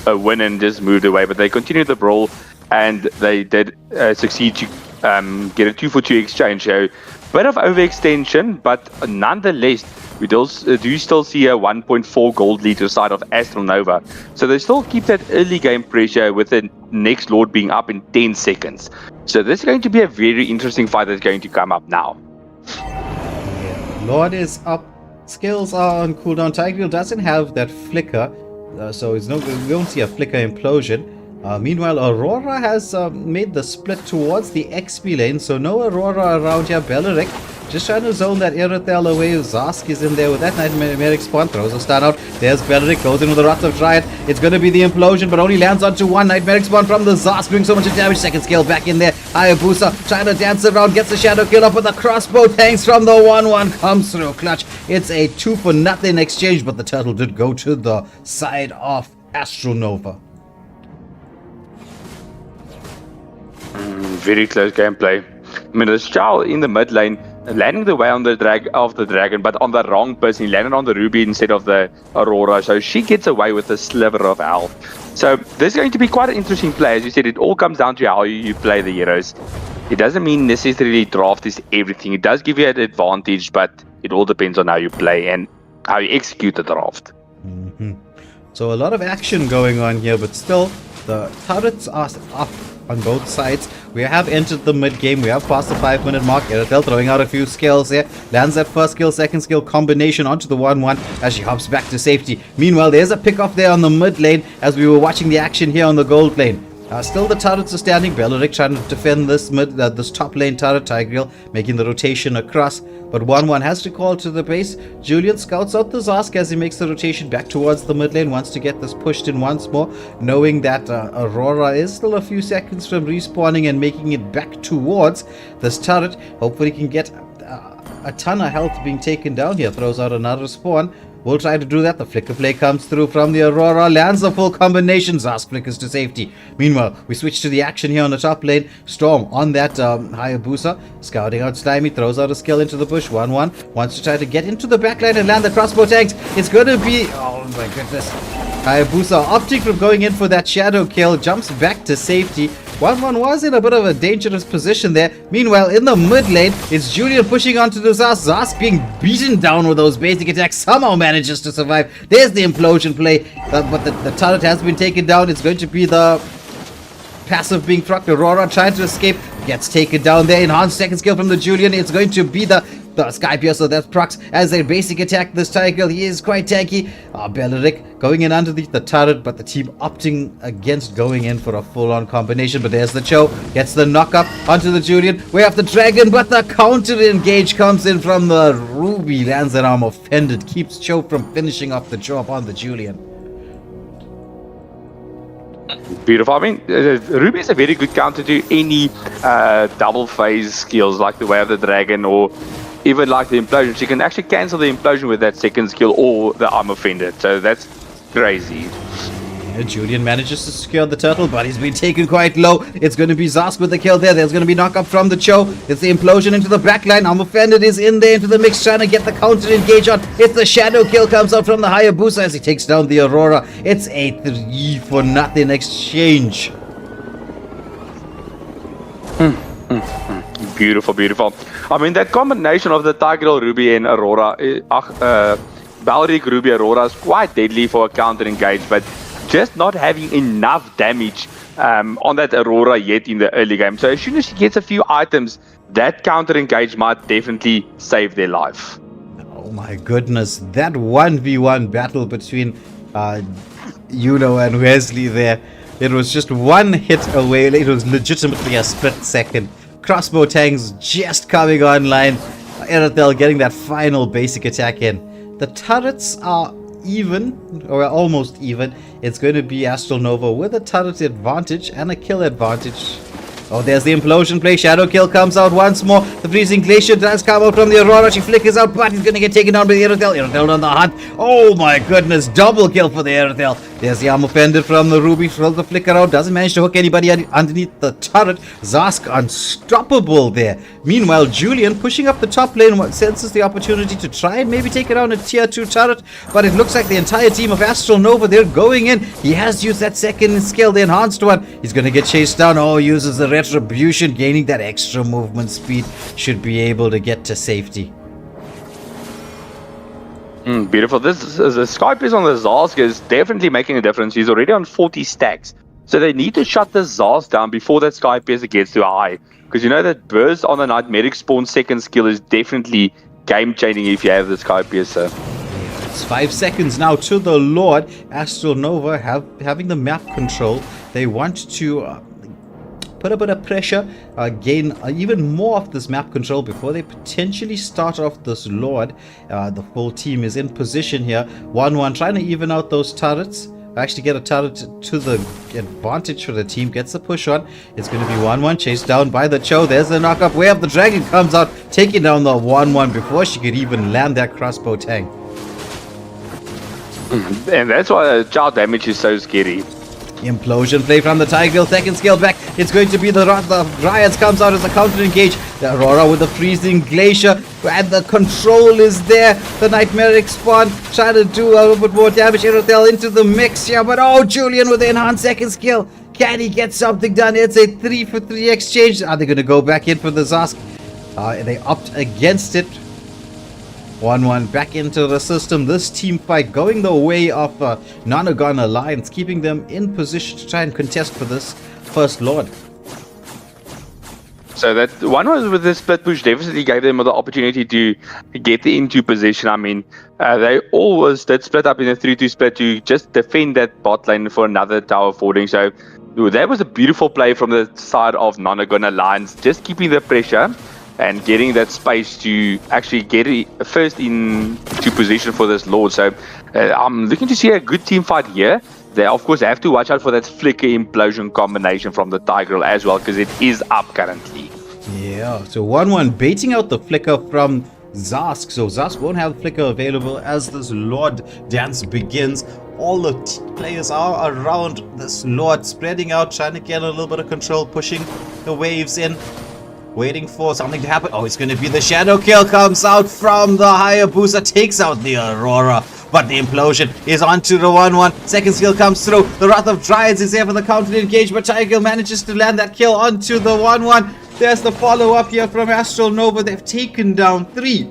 S3: a win and just moved away, but they continued the brawl and they did succeed to get a 2-for-2 exchange. So bit of overextension, but nonetheless we do still see a 1.4 gold lead to the side of Astral Nova. So they still keep that early game pressure with the next Lord being up in 10 seconds. So this is going to be a very interesting fight that's going to come up now.
S1: Yeah, Lord is up. Skills are on cooldown. Tigreal doesn't have that flicker. So we won't see a flicker implosion. Meanwhile, Aurora has made the split towards the XP lane, so no Aurora around here. Beleric just trying to zone that Irithel away. Zask is in there with that nightmaric spawn, throws a stun out. There's Beleric, goes in with the Wrath of Dryad. It's going to be the implosion, but only lands onto one nightmaric spawn from the Zask, doing so much damage. Second skill back in there. Hayabusa trying to dance around, gets the shadow kill up with the crossbow tanks from the 1-1, comes through clutch. It's a 2-for-0 exchange, but the turtle did go to the side of Astral Nova.
S3: Very close gameplay. I mean, the Shao in the mid lane, landing the way on the dragon, but on the wrong person. He landed on the Ruby instead of the Aurora, so she gets away with a sliver of health. So this is going to be quite an interesting play. As you said, it all comes down to how you play the heroes. It doesn't mean necessarily draft is everything. It does give you an advantage, but it all depends on how you play and how you execute the draft.
S1: So a lot of action going on here, but still the turrets are up on both sides. We have entered the mid game. We have passed the 5-minute mark. Irithel throwing out a few skills here. Lands that first skill, second skill combination onto the 1-1 as she hops back to safety. Meanwhile, there's a pick off there on the mid lane as we were watching the action here on the gold lane. Still the turrets are standing. Beleric trying to defend this this top lane turret. Tigreal making the rotation across, but 1-1 has to call to the base. Julian scouts out the Zask as he makes the rotation back towards the mid lane, wants to get this pushed in once more, knowing that Aurora is still a few seconds from respawning and making it back towards this turret. Hopefully he can get a ton of health being taken down here. Throws out another spawn. We'll try to do that. The flicker play comes through from the Aurora, lands the full combination. Zask flickers to safety. Meanwhile, we switch to the action here on the top lane. Storm on that Hayabusa, scouting out Slimy, throws out a skill into the bush. 1-1 wants to try to get into the backline and land the crossbow tanks. It's going to be, oh my goodness, Hayabusa opting from going in for that shadow kill, jumps back to safety. 1-1 was in a bit of a dangerous position there. Meanwhile, in the mid lane, it's Julian pushing onto the Zask. Zask being beaten down with those basic attacks. Somehow manages to survive. There's the implosion play. But the turret has been taken down. It's going to be the passive being trucked. Aurora trying to escape. Gets taken down there. Enhanced second skill from the Julian. It's going to be the Sky Piercer that procs as a basic attack. This Tigreal, he is quite tanky. Beleric going in underneath the turret, but the team opting against going in for a full-on combination. But there's the Cho, gets the knock-up onto the Julian. Way off the dragon, but the counter-engage comes in from the Ruby. Lands that arm offended, keeps Cho from finishing off the job on the Julian.
S3: Beautiful. I mean, Ruby is a very good counter to any double phase skills like the Way of the Dragon or even like the implosion, she can actually cancel the implosion with that second skill or the I'm offended. So that's crazy.
S1: Julian manages to secure the turtle, but he's been taken quite low. It's going to be Zask with the kill there. There's going to be knock-up from the Cho. It's the implosion into the backline. I'm offended is in there into the mix, trying to get the counter engage on. It's the shadow kill comes out from the Hayabusa as he takes down the Aurora. It's a 3-for-nothing exchange.
S3: Beautiful, beautiful. I mean, that combination of the Tiger Ruby and Aurora, Balric Ruby Aurora is quite deadly for a counter engage, but just not having enough damage on that Aurora yet in the early game. So as soon as she gets a few items, that counter engage might definitely save their life.
S1: Oh my goodness, that 1v1 battle between Yuno and Wesley there. It was just one hit away. It was legitimately a split second. Crossbow tanks just coming online. Erythel getting that final basic attack in. The turrets are even, or almost even. It's going to be Astral Nova with a turret advantage and a kill advantage. Oh, there's the implosion play. Shadow kill comes out once more. The freezing glacier does come out from the Aurora. She flickers out, but he's going to get taken down by the Erythel. Erythel on the hunt. Oh my goodness, double kill for the Erythel. There's the arm offended from the Ruby. Throws the flicker out. Doesn't manage to hook anybody underneath the turret. Zask unstoppable there. Meanwhile, Julian pushing up the top lane senses the opportunity to try and maybe take down a tier 2 turret. But it looks like the entire team of Astral Nova, they're going in. He has used that second skill, the enhanced one. He's going to get chased down. Oh, uses the retribution, gaining that extra movement speed. Should be able to get to safety.
S3: Beautiful. The Skype is on the Zask is definitely making a difference. He's already on 40 stacks. So they need to shut the Zask down before that Skype gets too high. Because you know that burst on the Nightmaric Spawn second skill is definitely game-changing if you have the Skype. So.
S1: It's 5 seconds now to the Lord. Astral Nova having the map control. They want to put a bit of pressure, gain even more of this map control before they potentially start off this Lord. The full team is in position here. 1-1, trying to even out those turrets. Actually get a turret to the advantage for the team. Gets the push on. It's going to be 1-1, chased down by the Cho. There's the knock-up. Way up the dragon comes out, taking down the 1-1 before she could even land that crossbow tank.
S3: And that's why the child damage is so scary.
S1: Implosion play from the Tiger, second skill back. It's going to be the Riots comes out as a counter engage. The Aurora with the freezing glacier, and the control is there. The Nightmaric Spawn trying to do a little bit more damage. Erythel into the mix here, but oh, Julian with the enhanced second skill. Can he get something done? It's a 3-for-3 exchange. Are they going to go back in for the Zask? They opt against it. 1-1 back into the system. This team fight going the way of Nonagon Alliance, keeping them in position to try and contest for this first Lord.
S3: So that one was with the split push definitely gave them the opportunity to get into position. I mean, they always did split up in a 3-2 split to just defend that bot lane for another tower forwarding. So that was a beautiful play from the side of Nonagon Alliance, just keeping the pressure and getting that space to actually get it first into position for this Lord. So I'm looking to see a good team fight here. They of course have to watch out for that flicker implosion combination from the Tiger as well, because it is up currently.
S1: Yeah, so 1-1 baiting out the flicker from Zask. So Zask won't have flicker available as this Lord dance begins. All the players are around this Lord, spreading out, trying to get a little bit of control, pushing the waves in. Waiting for something to happen. Oh, it's going to be the shadow kill comes out from the Hayabusa, takes out the Aurora. But the implosion is onto the 1-1. Second skill comes through. The Wrath of Dryads is there for the counter engage, but Tiger manages to land that kill onto the 1-1. There's the follow-up here from Astral Nova. They've taken down 3.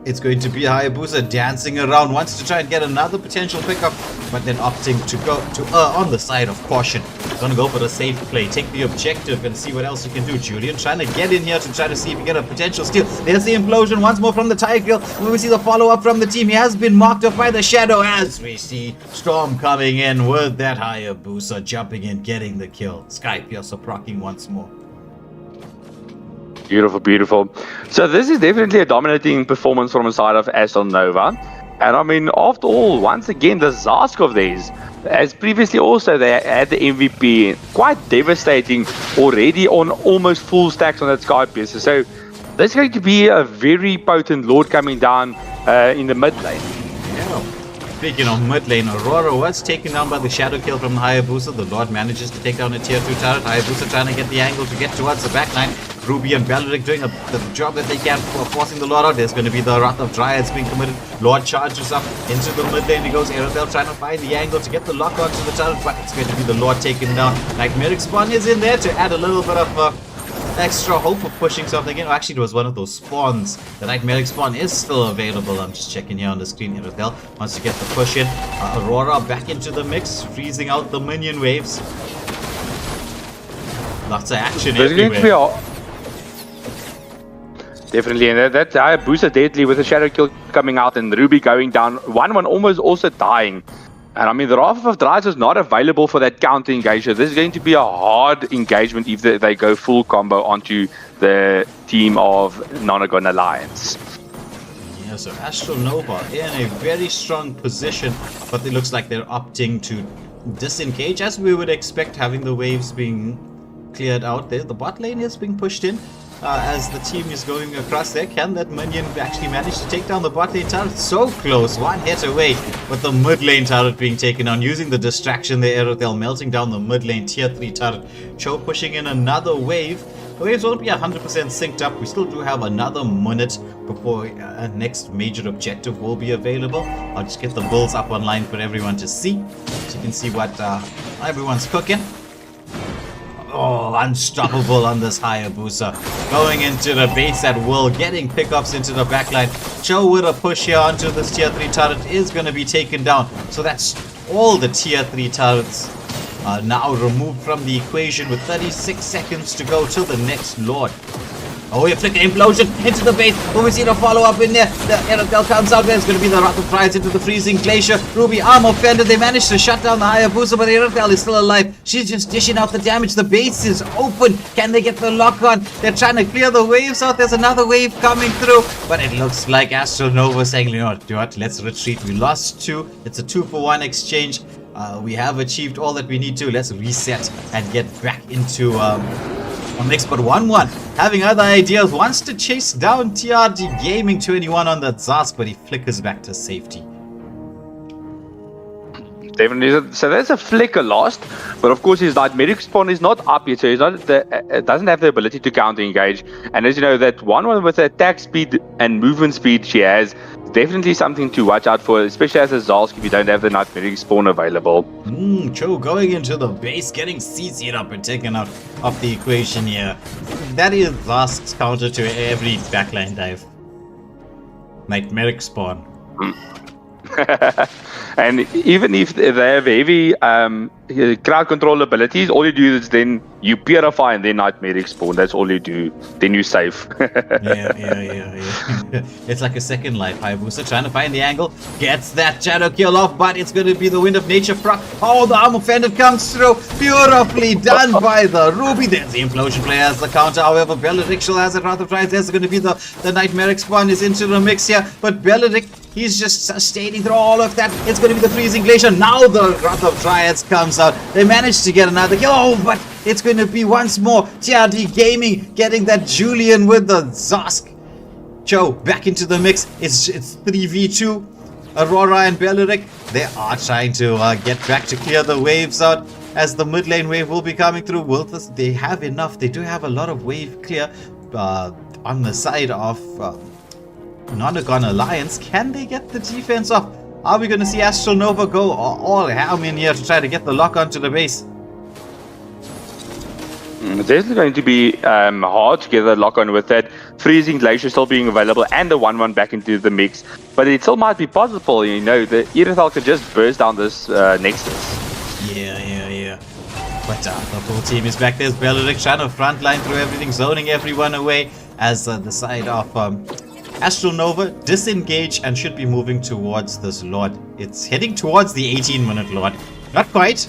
S1: It's going to be Hayabusa dancing around, wants to try and get another potential pickup, but then opting to go to on the side of caution. Gonna go for the safe play, take the objective and see what else you can do. Julian trying to get in here to try to see if you get a potential steal. There's the implosion once more from the Tiger. When we see the follow-up from the team, he has been marked off by the shadow as we see Storm coming in with that Hayabusa jumping in, getting the kill. Skype here, so proccing once more.
S3: Beautiful, beautiful. So this is definitely a dominating performance from the side of Astral Nova. And I mean, after all, once again, the Zask of theirs, as previously also they had the MVP, quite devastating already on almost full stacks on that Sky piece. So There's going to be a very potent Lord coming down in the mid lane.
S1: Yeah. Speaking of mid lane, Aurora was taken down by the shadow kill from the Hayabusa. The Lord manages to take down a tier 2 turret. Hayabusa trying to get the angle to get towards the backline. Ruby and Beleric doing the job that they can for forcing the Lord out. There's going to be the Wrath of Dryads being committed. Lord charges up into the mid lane. He goes Aerodel trying to find the angle to get the lock onto the turret, but it's going to be the Lord taken down. Nightmaric Spawn is in there to add a little bit of extra hope of pushing something in. Actually, it was one of those spawns. The Nightmaric Spawn is still available. I'm just checking here on the screen. Aerodel wants to get the push in. Aurora back into the mix, freezing out the minion waves. Lots of action everywhere.
S3: Definitely, and that Hayabusa deadly with the shadow kill coming out and Ruby going down. 1-1 almost also dying. And I mean, the Wrath of Dryads is not available for that counter engagement. This is going to be a hard engagement if they go full combo onto the team of Nonagon Alliance.
S1: Yeah, so Astral Nova in a very strong position, but it looks like they're opting to disengage, as we would expect, having the waves being cleared out there. The bot lane is being pushed in. As the team is going across there, can that minion actually manage to take down the bot lane turret? So close, one hit away, but the mid lane turret being taken on, using the distraction there, Aerodel melting down the mid lane tier 3 turret. Cho pushing in another wave. The waves won't be 100% synced up. We still do have another minute before a next major objective will be available. I'll just get the bulls up online for everyone to see, so you can see what everyone's cooking. Oh, unstoppable on this Hayabusa. Going into the base at will, getting pickups into the backline. Cho with a push here onto this tier 3 turret is going to be taken down. So that's all the tier 3 turrets now removed from the equation with 36 seconds to go till the next Lord. Oh, a flicker implosion into the base. Oh, we see the follow-up in there. The Aerodel comes out there. It's going to be the Wrath of Dryads into the freezing glacier. Ruby armor fended. They managed to shut down the Hayabusa, but Aerodel is still alive. She's just dishing out the damage. The base is open. Can they get the lock on? They're trying to clear the waves out. There's another wave coming through, but it looks like Astral Nova saying, you know what, let's retreat. We lost 2. It's a 2-for-1 exchange. We have achieved all that we need to. Let's reset and get back into a mix, but 1-1 having other ideas, wants to chase down TRG Gaming 21 on that Zask, but he flickers back to safety.
S3: Definitely. So there's a flicker lost, but of course his Nightmaric Spawn is not up yet, so he's not doesn't have the ability to counter engage. And as you know, that 1-1 with the attack speed and movement speed she has, definitely something to watch out for, especially as a Zask if you don't have the Nightmaric Spawn available.
S1: Cho going into the base, getting CC'd up and taken out of the equation here. That is Zask's counter to every backline dive. Nightmaric Spawn.
S3: And even if they have heavy crowd control abilities, all you do is then you purify and then Nightmaric Spawn. That's all you do. Then you're safe.
S1: Yeah. It's like a second life. Hayabusa trying to find the angle. Gets that shadow kill off, but it's going to be the Wind of Nature proc. Oh, the armor fended comes through. Beautifully done by the Ruby. There's the Implosion player as the counter. However, Beleric still has a Wrath of Dryads. There's going to be the Nightmaric Spawn is into the mix here. But Beleric, he's just sustaining through all of that. It's going to be the Freezing Glacier. Now the Wrath of Dryads comes out. They managed to get another kill. Oh, but it's going to be once more TRD Gaming getting that Julian with the Zask. Cho back into the mix. It's 3v2. Aurora and Beleric, they are trying to get back to clear the waves out, as the mid lane wave will be coming through. They have enough. They do have a lot of wave clear on the side of Nonagon Alliance. Can they get the defense off? Are we going to see Astral Nova go all ham in here to try to get the lock onto the base?
S3: It's definitely going to be hard to get the lock on with that Freezing Glacier still being available and the 1-1 back into the mix. But it still might be possible, you know, the Aerodel could just burst down this Nexus.
S1: Yeah. But the full team is back. There's Beleric trying to frontline through everything, zoning everyone away, as the side of Astral Nova disengage and should be moving towards this Lord. It's heading towards the 18-minute Lord. Not quite,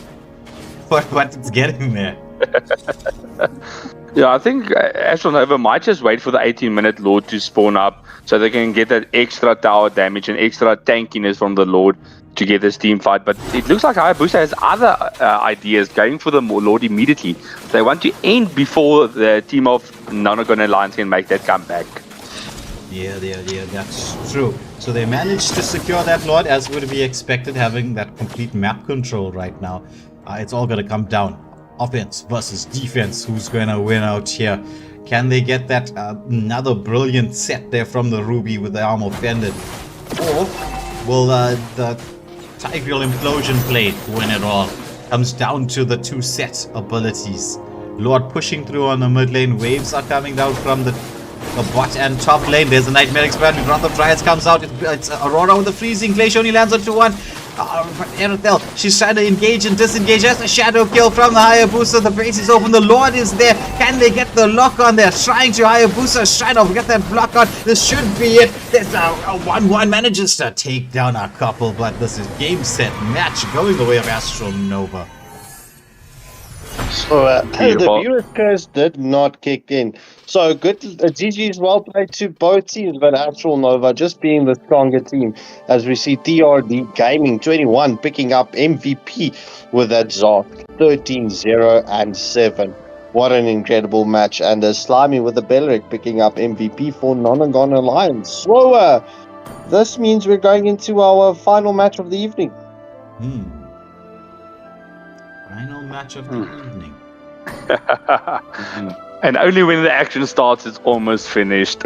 S1: but it's getting there.
S3: Yeah, I think Astral Nova might just wait for the 18-minute Lord to spawn up so they can get that extra tower damage and extra tankiness from the Lord to get this team fight. But it looks like Hayabusa has other ideas, going for the Lord immediately. They want to end before the team of Nonagon Alliance can make that comeback.
S1: Yeah, that's true. So they managed to secure that Lord as would be expected, having that complete map control right now. It's all going to come down. Offense versus defense. Who's going to win out here? Can they get that another brilliant set there from the Ruby with the arm offended? Or will the Tigreal Implosion Blade win it all? Comes down to the two set abilities. Lord pushing through on the mid lane. Waves are coming down from the bot and top lane. There's a Nightmare Experiment. Wrath of Dryads comes out. It's Aurora with the freezing. Glacier only lands on 2-1. Erethel, she's trying to engage and disengage. That's a shadow kill from the Hayabusa. The base is open. The Lord is there. Can they get the lock on there? Trying to Hayabusa. Trying to get that block on. This should be it. There's a 1-1. Manages to take down a couple, but this is game, set, match going the way of Astral Nova.
S2: So the viewers curse did not kick in. So good, GG's well played to both teams, but Astral Nova just being the stronger team, as we see TRD Gaming 21 picking up MVP with that Zark 13-0-7. What an incredible match. And Slimy with the Belleric picking up MVP for Nonagon Alliance. So this means we're going into our final match of the evening.
S1: Final match of the evening.
S3: And only when the action starts, it's almost finished.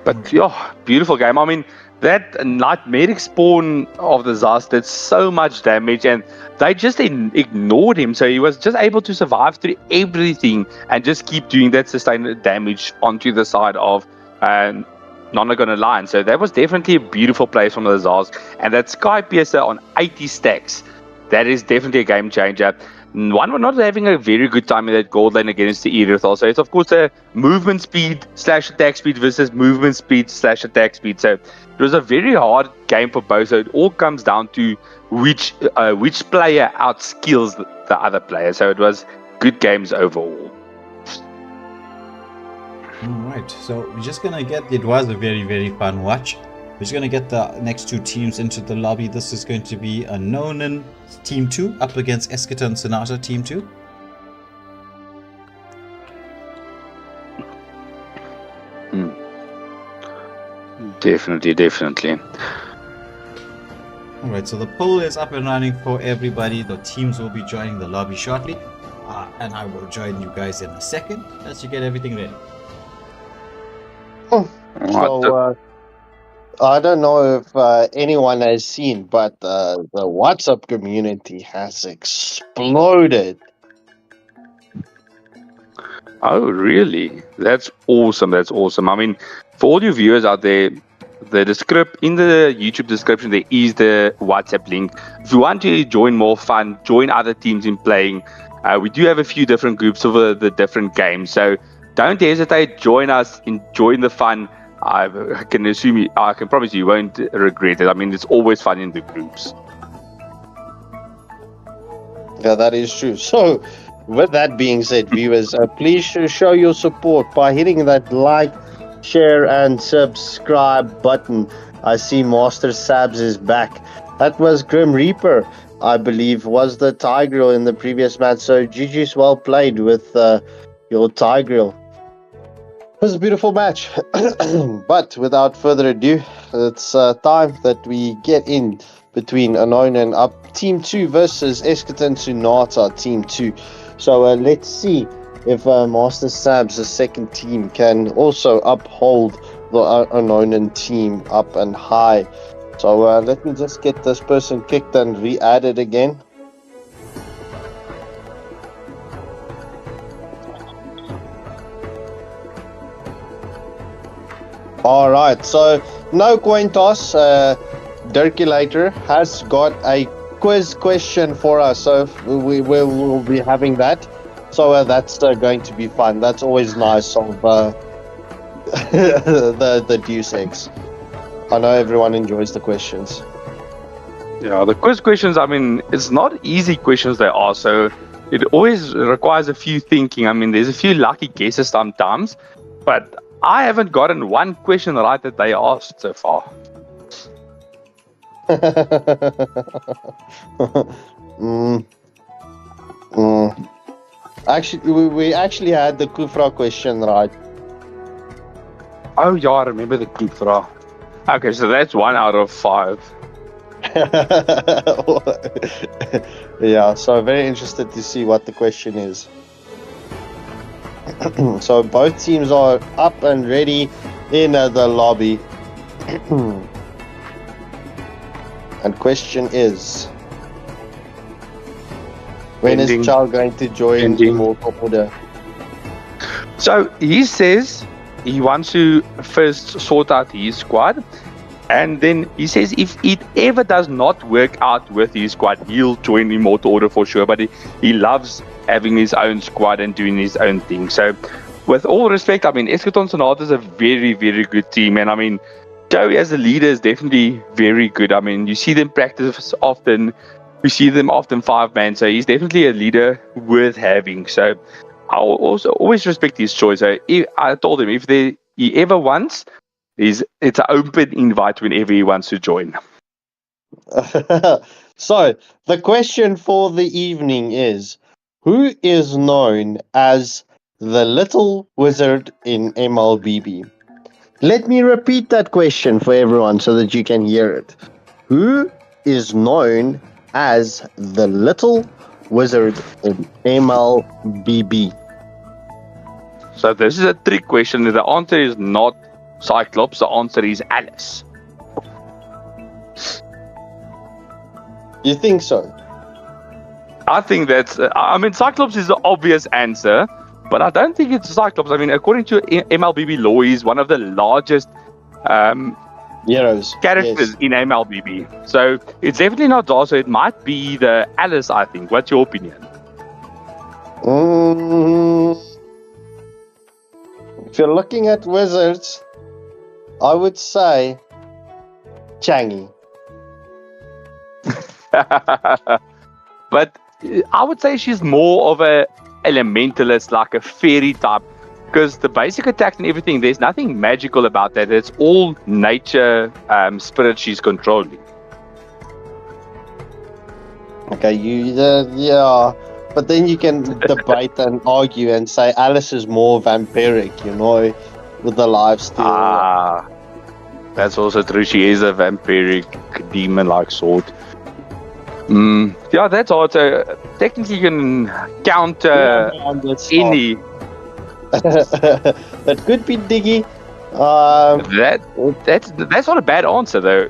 S3: But yeah, beautiful game. I mean, that Nightmare Spawn of the Zast did so much damage, and they just ignored him. So he was just able to survive through everything and just keep doing that sustained damage onto the side of Nonagon Alliance. So that was definitely a beautiful play from the Zars. And that Sky Piercer on 80 stacks, that is definitely a game changer. One, we're not having a very good time in that gold lane against the Erethal. So it's of course a movement speed / attack speed versus movement speed / attack speed. So it was a very hard game for both. So it all comes down to which player outskills the other player. So it was good games overall.
S1: Alright, so we're just gonna get, it was a very, very fun watch. We're just gonna get the next two teams into the lobby. This is going to be a Nonan Team 2 up against Eschaton Sonata Team 2.
S3: Definitely.
S1: Alright, so the poll is up and running for everybody. The teams will be joining the lobby shortly. And I will join you guys in a second as you get everything ready.
S2: So, I don't know if anyone has seen, but the WhatsApp community has exploded.
S3: Oh, really? That's awesome. I mean, for all you viewers out there, in the YouTube description, there is the WhatsApp link. If you want to join more fun, join other teams in playing, we do have a few different groups over the different games. So don't hesitate, join us, join the fun. I can promise you won't regret it. I mean, it's always fun in the groups.
S2: Yeah, that is true. So, with that being said, viewers, please show your support by hitting that like, share, and subscribe button. I see Master Sabs is back. That was Grim Reaper, I believe, was the Tigreal in the previous match. So, GG's well played with your Tigreal. It was a beautiful match. But without further ado, it's time that we get in between Unknown and Up Team 2 versus Eschaton Sonata Team 2. So let's see if Master Sab's second team can also uphold the Unknown team up and high. So let me just get this person kicked and re-added again. Alright, so no coin toss. Dirkulator has got a quiz question for us, so we will be having that. So that's going to be fun. That's always nice of the Deus Ex. I know everyone enjoys the questions.
S3: Yeah, the quiz questions, I mean, it's not easy questions they are, so it always requires a few thinking. I mean, there's a few lucky guesses sometimes, but I haven't gotten one question right that they asked so far.
S2: Actually, we actually had the Kufra question right.
S3: Oh yeah, I remember the Kufra. Okay, so that's 1 out of 5.
S2: Yeah, so very interested to see what the question is. So both teams are up and ready in the lobby. And question is, when
S3: Ending.
S2: is Chow going to join
S3: Ending.
S2: Immortal Order?
S3: So he says he wants to first sort out his squad, and then he says if it ever does not work out with his squad, he'll join Immortal Order for sure. But he loves having his own squad and doing his own thing. So, with all respect, I mean, Eschaton Sonata is a very, very good team, and I mean, Joey as a leader is definitely very good. I mean, you see them practice often. We see them often 5-man, so he's definitely a leader worth having. So I'll also always respect his choice. So I told him if he ever wants, it's an open invite whenever he wants to join.
S2: So the question for the evening is, who is known as the Little Wizard in Mlbb? Let me repeat that question for everyone so that you can hear it. Who is known as the Little Wizard in Mlbb?
S3: So this is a trick question. The answer is not Cyclops. The answer is Alice.
S2: You think so?
S3: I think that's. I mean, Cyclops is the obvious answer, but I don't think it's Cyclops. I mean, according to MLBB law, he's one of the largest
S2: Heroes.
S3: characters
S2: Yes.
S3: in MLBB. So it's definitely not Zara. So it might be the Alice, I think. What's your opinion?
S2: If you're looking at wizards, I would say Changi.
S3: But I would say she's more of a elementalist, like a fairy type, because the basic attack and everything, there's nothing magical about that. It's all nature spirit she's controlling.
S2: Okay, yeah, but then you can debate and argue and say Alice is more vampiric, with the lifesteal.
S3: That's also true. She is a vampiric demon-like sort. Yeah, that's all. So technically, you can counter any.
S2: That could be Diggy.
S3: That's not a bad answer, though.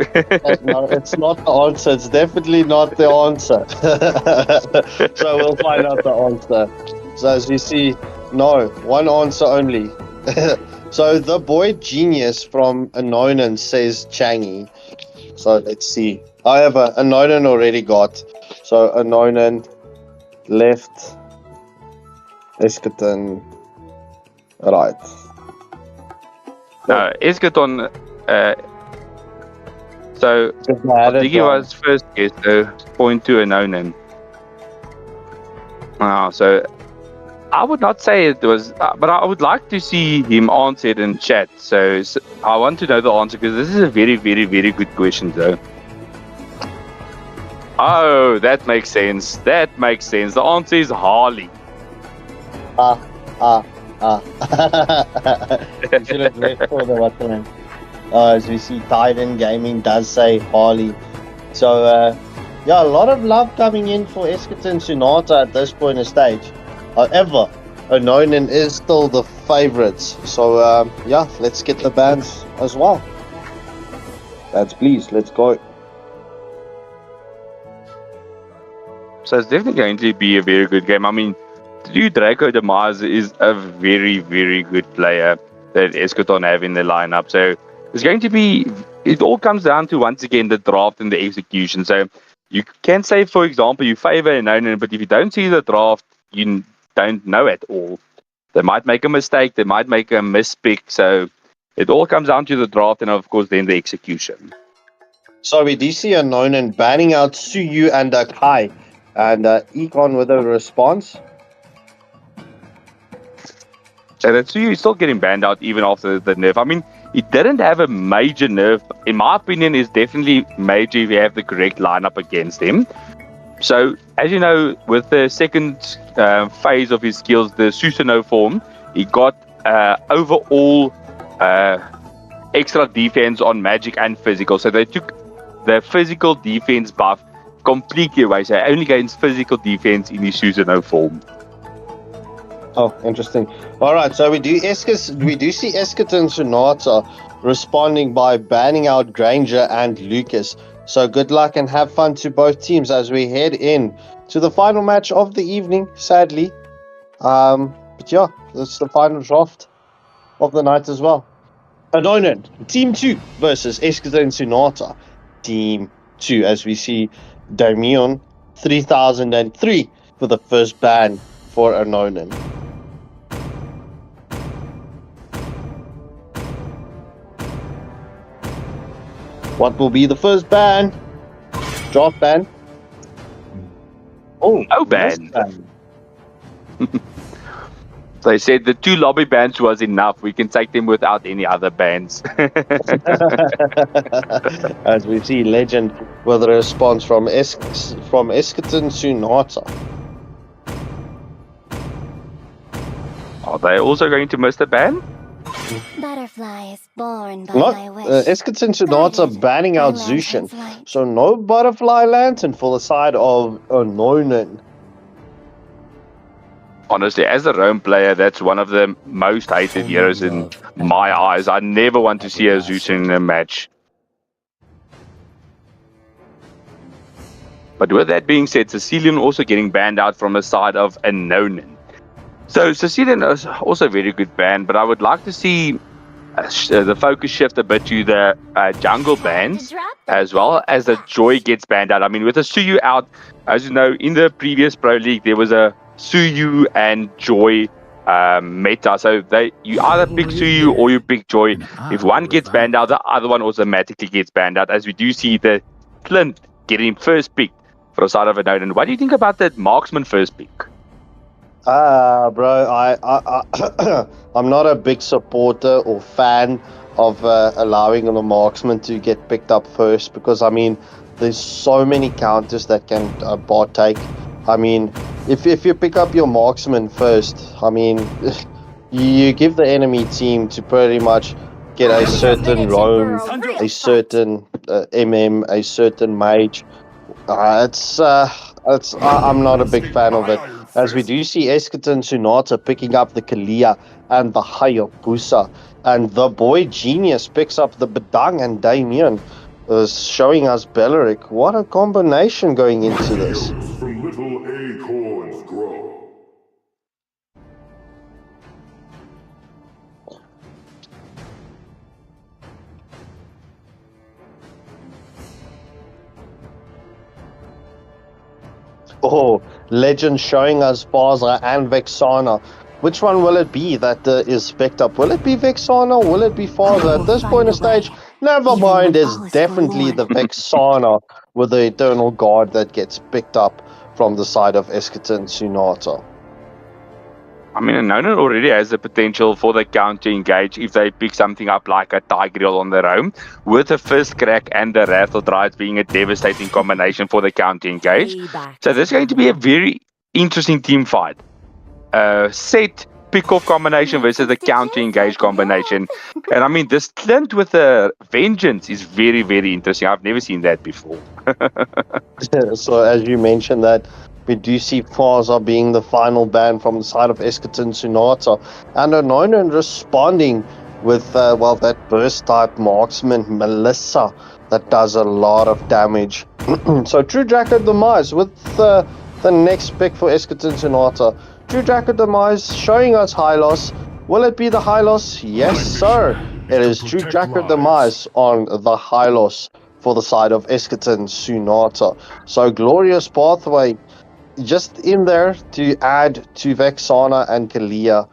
S2: No, it's not the answer. It's definitely not the answer. So we'll find out the answer. So as you see, no, one answer only. So the boy genius from Anonan says Changi. So let's see. However, Anonan already got. So Anonan left. Eschaton right.
S3: No, Eschaton. So Diggy was first guess, so point to Anonan. So I would not say it was, but I would like to see him answer it in chat. So I want to know the answer because this is a very, very, very good question, though. Oh, that makes sense. That makes sense. The answer is Harley.
S2: You should have left for the button. As we see, Titan Gaming does say Harley. So, yeah, a lot of love coming in for Eschaton Sonata at this point in stage. However, Anonan is still the favorites. So, yeah, let's get the bands as well. That's please, let's go.
S3: So it's definitely going to be a very good game. I mean, Draco de Mars is a very, very good player that Eschaton have in their lineup. So it's going to be, it all comes down to, once again, the draft and the execution. So you can say, for example, you favor Anonan, but if you don't see the draft, you don't know at all. They might make a mistake, they might make a mispick. So it all comes down to the draft and, of course, then the execution.
S2: So we do see Anonan banning out Suyu and Kai. And Econ with a response.
S3: So that's he's still getting banned out even after the nerf. I mean, he didn't have a major nerf. In my opinion, is definitely major if you have the correct lineup against him. So, as you know, with the second phase of his skills, the Susanoo form, he got overall extra defense on magic and physical. So they took the physical defense buff completely away. So only gains physical defense in his Susanoo form.
S2: Oh, interesting. All right, so we do see Eskerton Sonata responding by banning out Granger and Lucas. So good luck and have fun to both teams as we head in to the final match of the evening, sadly. But yeah, it's the final draft of the night as well. Anoinen, Team 2 versus Eskerton Sonata, Team 2, as we see Damion 3003 for the first ban for Anoinen. What will be the first ban? Draft ban? Oh,
S3: no ban. They said the 2 lobby bans was enough. We can take them without any other bans.
S2: As we see Legend with a response from Eskerton Sonata.
S3: Are they also going to miss the ban?
S4: Butterflies born by my wish.
S2: Eskerton Sonata banning out Zushin. So no Butterfly Lantern for the side of Anoinen.
S3: Honestly, as a Rome player, that's one of the most hated heroes in my eyes. I never want to see a Zeus in a match. But with that being said, Sicilian also getting banned out from the side of Anoinen. So Sicilian is also a very good ban, but I would like to see the focus shift a bit to the jungle bans, as well as the Joy gets banned out. I mean, with a Suyu out, as you know, in the previous Pro League, there was a Suyu and Joy meta. So you either pick Suyu or you pick Joy. If one gets banned out, the other one automatically gets banned out, as we do see the Clint getting first pick for the side of Anoinen. What do you think about that marksman first pick?
S2: Bro, I'm not a big supporter or fan of allowing the marksman to get picked up first, because I mean, there's so many counters that can partake. I mean, if you pick up your marksman first, I mean, you give the enemy team to pretty much get a certain roam, a certain a certain mage. I'm not a big fan of it. As we do see Eskerton Sonata picking up the Kalia and the Hayabusa, and the boy Genius picks up the Bedang, and Damien is showing us Belleric. What a combination going into this.
S6: From little acorns grow.
S2: Oh, Legend showing us Faza and Vexana. Which one will it be that is picked up? Will it be Vexana or will it be Faza? At this point of stage, never mind, it's definitely the Vexana with the Eternal Guard that gets picked up from the side of Eskerton Sonata.
S3: I mean, Anoinen already has the potential for the counter engage if they pick something up like a Tigreal on their own, with the first crack and the Rattle Drive being a devastating combination for the counter engage. So this is going to be a very interesting team fight. Set pick-off combination versus the counter engage combination. And I mean, this Clint with the Vengeance is very, very interesting. I've never seen that before.
S2: So as you mentioned that, we do see Faza being the final ban from the side of Eskerton Sonata, and Anoinen responding with, that burst-type marksman, Melissa, that does a lot of damage. So True Draco Demise with the next pick for Eskerton Sonata. True Draco Demise showing us Hylos. Will it be the Hylos? Yes, sir. It is True Draco Demise on the Hylos for the side of Eskerton Sonata. So Glorious Pathway just in there to add to Vexana and Kalia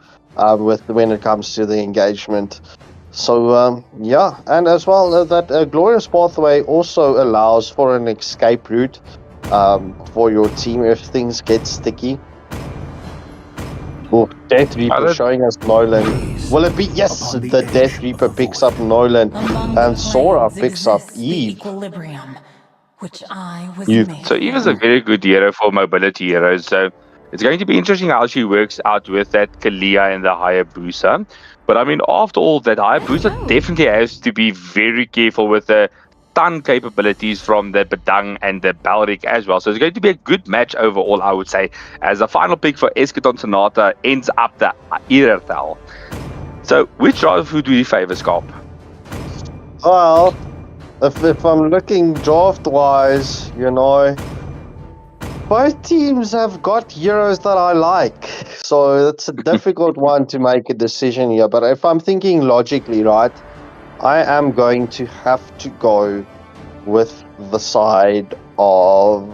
S2: when it comes to the engagement. So yeah, and as well that Glorious Pathway also allows for an escape route for your team if things get sticky. Oh, Death Reaper
S3: Other-
S2: showing us Nolan. Will it be? Yes, the Death Reaper picks up Nolan, and Sora picks up Eve.
S7: Equilibrium, which I was
S2: You-
S7: made
S3: So Eve is a very good hero for mobility heroes. So it's going to be interesting how she works out with that Kalia and the Hayabusa. But I mean, after all, that Hayabusa definitely has to be very careful with the stun capabilities from the Badang and the Balric as well. So it's going to be a good match overall, I would say, as the final pick for Eschaton Sonata ends up the Irerthal. So which driver food do you favor, Scarp?
S2: Well, if I'm looking draft-wise, you know, both teams have got heroes that I like, so it's a difficult one to make a decision here. But if I'm thinking logically, right, I am going to have to go with the side of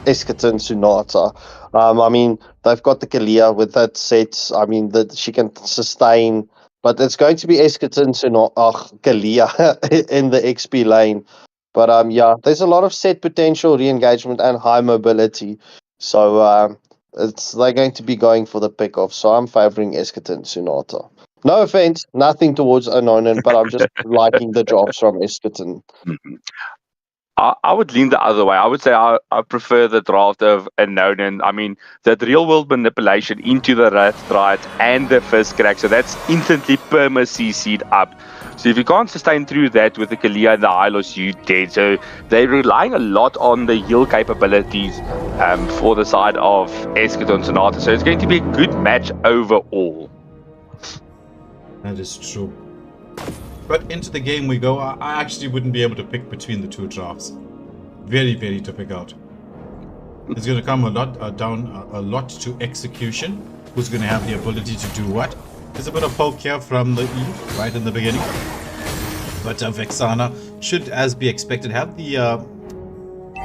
S2: Eschaton Sonata. I mean, they've got the Kalia with that set. I mean, that she can sustain, but it's going to be Eschaton Sonata, Kalia in the XP lane. But yeah, there's a lot of set potential, re-engagement, and high mobility. So they're going to be going for the pick-off. So I'm favoring Eschaton Sonata. No offense, nothing towards Anonan, but I'm just liking the drops from Eschaton.
S3: I would lean the other way. I would say I prefer the draft of Anonan. I mean, that real world manipulation into the Wrath Stride and the Fist Crack. So that's instantly perma CC'd up. So if you can't sustain through that with the Kalia and the Hylos, you dead. So they're relying a lot on the heal capabilities for the side of Eschaton Sonata. So it's going to be a good match overall.
S1: That is true. But into the game we go. I actually wouldn't be able to pick between the two drafts. Very, very difficult. It's going to come a lot down a lot to execution. Who's going to have the ability to do what? There's a bit of poke here from the Eve right in the beginning. But Vexana should, as be expected, have the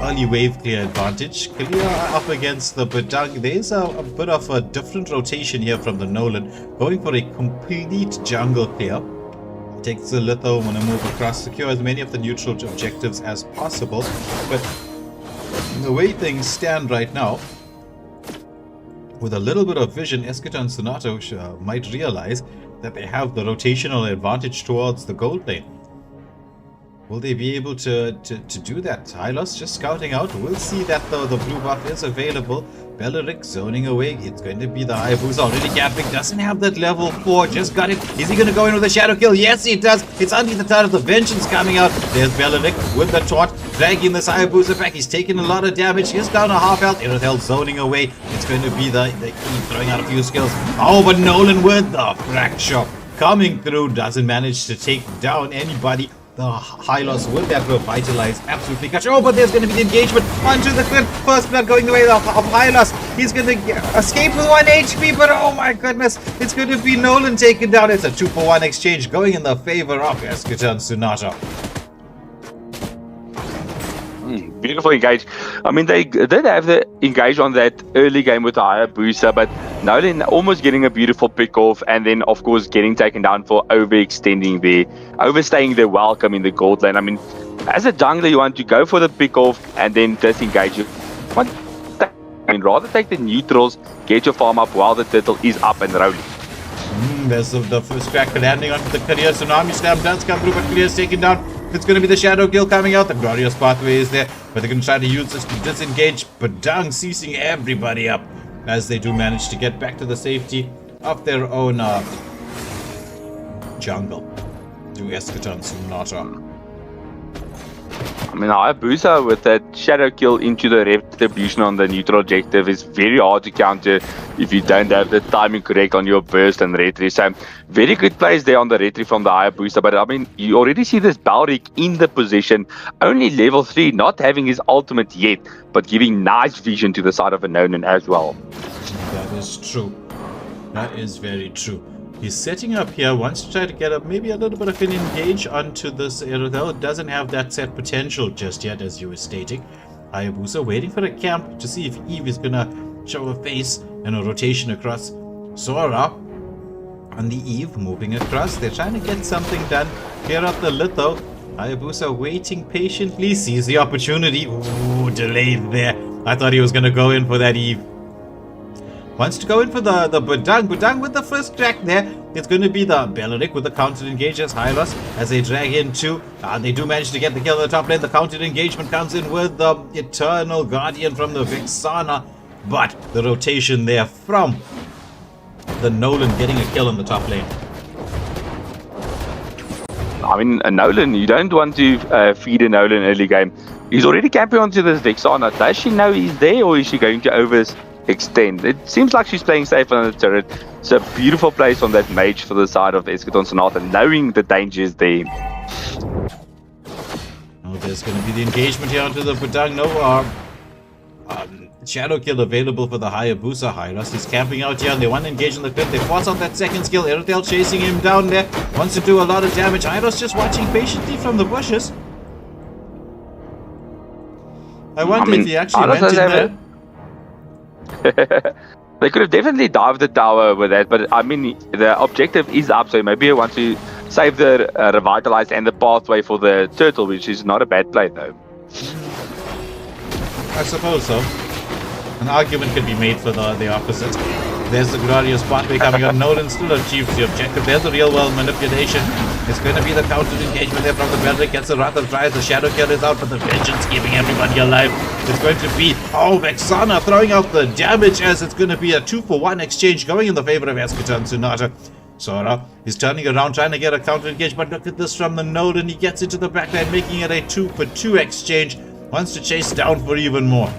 S1: early wave clear advantage. Kalia up against the Badang. There's a bit of a different rotation here from the Nolan. Going for a complete jungle clear. Takes the litho, want to move across, secure as many of the neutral objectives as possible. But the way things stand right now, with a little bit of vision, Eschaton Sonata might realize that they have the rotational advantage towards the gold lane. Will they be able to do that? Hylos just scouting out. We'll see that though the blue buff is available. Beleric zoning away. It's going to be the Hayabusa already capping. Doesn't have that level 4. Just got it. Is he going to go in with a shadow kill? Yes, he does. It's underneath the turret. The Vengeance coming out. There's Beleric with the taunt. Dragging this Hayabusa back. He's taking a lot of damage. He's down a half health. Irithel zoning away. It's going to be the Eve throwing out a few skills. Oh, but Nolan with the fracture coming through. Doesn't manage to take down anybody. The Hylos with that revitalize absolutely catch. Oh, but there's going to be the engagement onto the cliff. First blood going the way of Hylos. He's going to escape with 1 HP, but oh my goodness, it's going to be Nolan taken down. It's a 2-for-1 exchange going in the favor of Eschaton Sonata.
S3: Beautiful engage. I mean, they did have the engage on that early game with the Hayabusa, but Nolan almost getting a beautiful pick off, and then of course getting taken down for overextending there, overstaying their welcome in the gold lane. I mean, as a jungler, you want to go for the pick off and then disengage. Rather take the neutrals, get your farm up while the turtle is up and rolling.
S1: There's the first crack landing onto the Career Tsunami Slam does come through, but Career's taken down. It's going to be the Shadow Kill coming out. The Glorious Pathway is there, but they're going to try to use this to disengage. Badang ceasing everybody up as they do manage to get back to the safety of their own jungle. To Eschaton Sonata.
S3: I mean, Hayabusa with that shadow kill into the retribution on the neutral objective is very hard to counter if you don't have the timing correct on your burst and retry. So, very good plays there on the retry from the Hayabusa. But I mean, you already see this Balric in the position, only level 3, not having his ultimate yet, but giving nice vision to the side of Anonan as well.
S1: That is true. That is very true. He's setting up here, wants to try to get up maybe a little bit of an engage onto this Irithel. It doesn't have that set potential just yet, as you were stating. Hayabusa waiting for a camp to see if Eve is going to show a face and a rotation across. Sora on the Eve moving across. They're trying to get something done. Clear up the litho. Hayabusa waiting patiently, sees the opportunity. Ooh, delayed there. I thought he was going to go in for that Eve. wants to go in for the Budang. Budang with the first crack there. It's going to be the Beleric with the counter engage as Hylos as they drag in too. They do manage to get the kill on the top lane. The counter engagement comes in with the Eternal Guardian from the Vexana. But the rotation there from the Nolan getting a kill on the top lane.
S3: I mean, a Nolan, you don't want to feed a Nolan early game. He's already camping onto this Vexana. Does she know he's there, or is she going to overextend? It seems like she's playing safe on the turret. It's a beautiful place on that mage for the side of Eschaton Sonata, knowing the danger is there.
S1: Oh, there's going to be the engagement here onto the Budang. No Shadow Kill available for the Hayabusa. Hylos is camping out here and they want to engage on the pit. They force out that second skill. Eritale chasing him down there. Wants to do a lot of damage. Hylos just watching patiently from the bushes. I wonder if he actually went in there.
S3: They could have definitely dived the tower with that, but I mean, the objective is up, so maybe I want to save the Revitalize and the pathway for the turtle, which is not a bad play though.
S1: I suppose so. An argument could be made for the opposite. There's the glorious pathway coming on. Nolan still achieves the objective. There's the real world manipulation. It's going to be the counter engagement there from the Beleric. Gets the Wrath of Dryas. The Shadow Kill is out, but the Vengeance keeping everybody alive. It's going to be, Vexana throwing out the damage as it's going to be a 2-for-1 exchange going in the favor of Eschaton Sonata. Sora is turning around, trying to get a counter engage, but look at this from the Nolan. He gets into the backline, making it a 2-for-2 exchange. Wants to chase down for even more.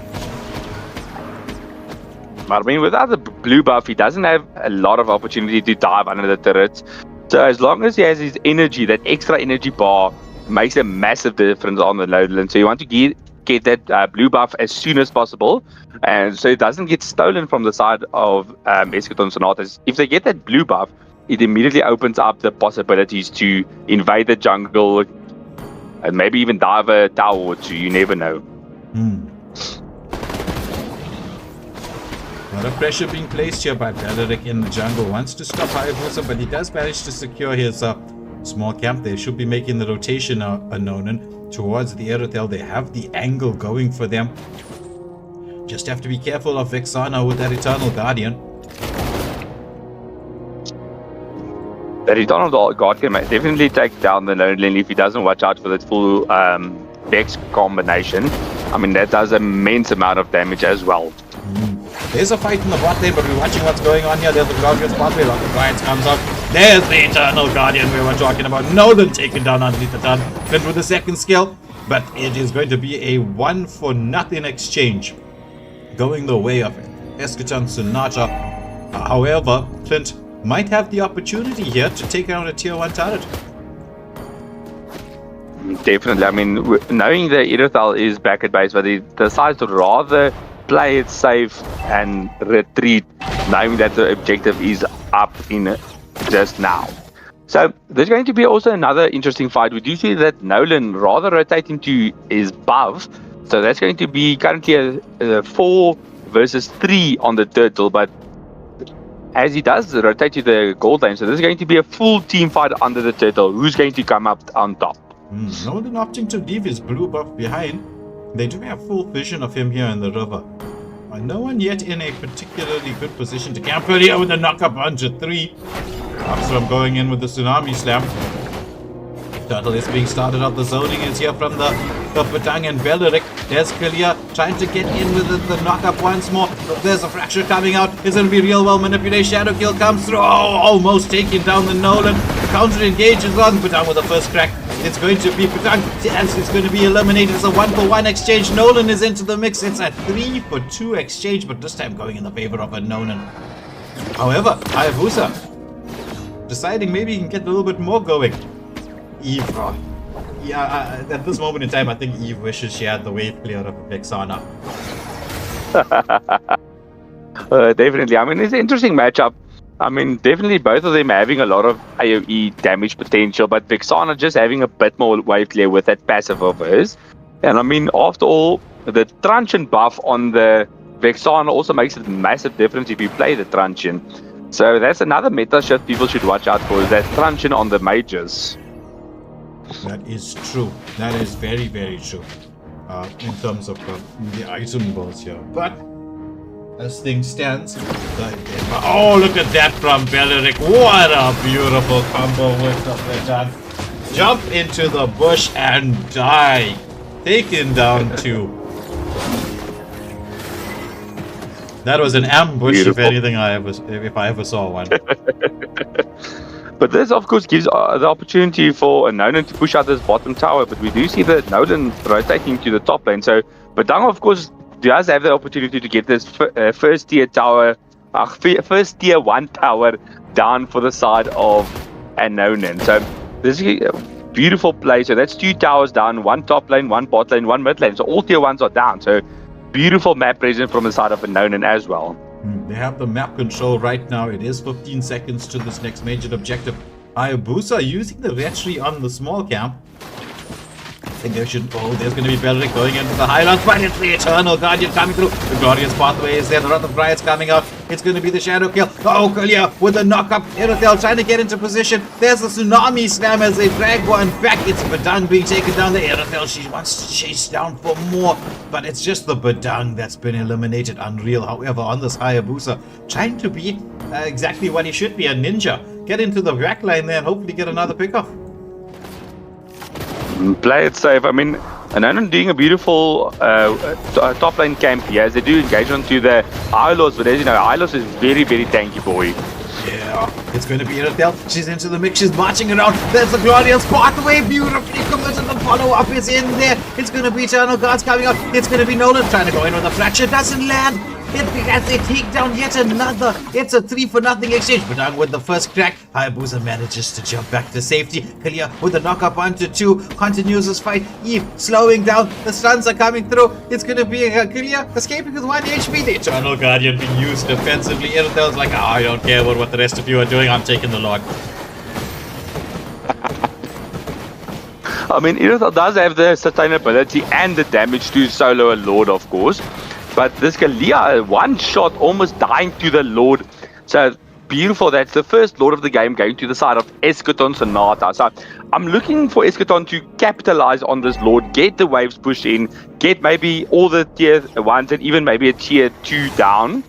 S3: I mean, without the blue buff, he doesn't have a lot of opportunity to dive under the turrets. So as long as he has his energy, that extra energy bar makes a massive difference on the lowland. So you want to get that blue buff as soon as possible, and so it doesn't get stolen from the side of Eschaton Sonatas. If they get that blue buff, it immediately opens up the possibilities to invade the jungle and maybe even dive a tower or two. You never know.
S1: A lot of pressure being placed here by Beleric in the jungle. Wants to stop Hayabusa, but he does manage to secure his small camp. They should be making the rotation Nonan towards the Eritale. They have the angle going for them. Just have to be careful of Vexana with that Eternal Guardian.
S3: That Eternal Guardian might definitely take down the Nolan if he doesn't watch out for that full Vex combination. I mean, that does an immense amount of damage as well.
S1: There's a fight in the bot lane, but we're watching what's going on here. There's the glorious pathway. Rocket Giants comes out. There's the Eternal Guardian we were talking about. Nolan taken down underneath the turn. Flint with the second skill, but it is going to be a 1-for-0 exchange going the way of Eschaton Sonata. However, Flint might have the opportunity here to take out a tier 1 turret.
S3: Definitely. I mean, knowing that Eritale is back at base, but he decides to rather play it safe and retreat, knowing that the objective is up in just now. So there's going to be also another interesting fight. We do see that Nolan rather rotating to his buff, so that's going to be currently a 4 versus 3 on the turtle, but as he does rotate to the gold lane, so there's going to be a full team fight under the turtle. Who's going to come up on top?
S1: Nolan opting to leave his blue buff behind. They do have full vision of him here in the river. No one yet in a particularly good position to camp earlier with the knock-up onto 3. Absalom going in with the Tsunami Slam. Turtle is being started out. The zoning is here from the Budang and Beleric. There's Kalia trying to get in with the knock-up once more. There's a fracture coming out. It's going to be real well manipulation. Shadow Kill comes through. Almost taking down the Nolan. Counter engages on Budang with the first crack. It's going to be Budang. Yes, it's going to be eliminated. It's a 1-for-1 exchange. Nolan is into the mix. It's a 3-for-2 exchange, but this time going in the favor of a Nolan. However, Hayabusa deciding maybe he can get a little bit more going. Eve, at this moment in time, I think Eve wishes she had the way clear of Vexana.
S3: Definitely. I mean, it's an interesting matchup. I mean, definitely both of them having a lot of AoE damage potential, but Vexana just having a bit more wave clear with that passive of hers. And I mean, after all, the truncheon buff on the Vexana also makes a massive difference if you play the truncheon. So that's another meta shift people should watch out for, is that truncheon on the mages.
S1: That is true. That is very, very true. In terms of the item balls here. But as things stands. Oh, look at that from Beleric. What a beautiful combo with the Vedang. Jump into the bush and die. Taken down 2. That was an ambush,
S3: Beautiful.
S1: if anything, if I ever saw one.
S3: But this, of course, gives the opportunity for Nolan to push out this bottom tower. But we do see that Nolan rotating to the top lane. So Badang, of course, does have the opportunity to get this first tier 1 tower down for the side of Anonan. So this is a beautiful play. So that's 2 towers down, 1 top lane, 1 bot lane, 1 mid lane. So all tier 1s are down. So beautiful map presence from the side of Anonan as well.
S1: They have the map control right now. It is 15 seconds to this next major objective. Hayabusa using the retry on the small camp. I think they should. Oh, there's going to be Beleric going into the Highlands, but it's the Eternal Guardian coming through. The Glorious Pathway is there. The Wrath of Riots coming out. It's going to be the Shadow Kill. Oh, Kalia with the knock-up. Irothel trying to get into position. There's the Tsunami Slam as they drag one back. It's Badang being taken down. The Irothel, she wants to chase down for more, but it's just the Badang that's been eliminated. Unreal. However, on this Hayabusa, trying to be exactly what he should be, a ninja. Get into the back line there and hopefully get another pickoff.
S3: Play it safe. I mean, Anonan doing a beautiful top lane camp here as they do engage onto the Hylos, but as you know, Hylos is very, very tanky boy.
S1: Yeah, it's going to be Irothel. She's into the mix. She's marching around. There's the Glorious Pathway. Beautifully committed. The follow-up is in there. It's going to be Eternal Guards coming out. It's going to be Nolan trying to go in with a fracture. Doesn't land. As they take down yet another. It's a 3-for-0 exchange. Badang with the first crack. Hayabusa manages to jump back to safety. Kalia with the knock-up onto 2. Continues his fight. Eve slowing down. The stuns are coming through. It's going to be Kalia escaping with 1 HP. The Eternal Guardian being used defensively. Irothel's like, I don't care about what the rest of you are doing. I'm taking the Lord.
S3: I mean, Irothel does have the sustainability and the damage to solo a Lord, of course. But this Kalia, 1 shot almost dying to the Lord. So beautiful. That's the first Lord of the game going to the side of Eschaton Sonata. So I'm looking for Eschaton to capitalize on this Lord, get the waves pushed in, get maybe all the tier 1s and even maybe a tier 2 down.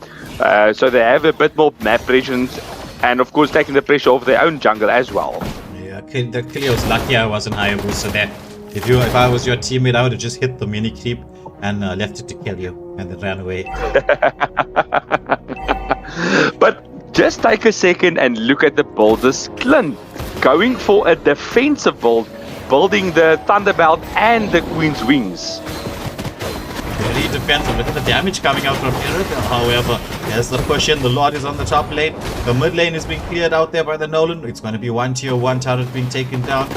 S3: So they have a bit more map presence and of course taking the pressure off their own jungle as well.
S1: Yeah, the Kalia was lucky I wasn't Hayabusa there. If I was your teammate, I would have just hit the mini creep and left it to kill you and then ran away.
S3: But just take a second and look at the build. This Clint going for a defensive build, building the Thunderbolt and the Queen's Wings.
S1: Very defensive. Look at the damage coming out from Irothel. However, there's the push in. The Lord is on the top lane. The mid lane is being cleared out there by the Nolan. It's going to be 1 tier 1 turret being taken down.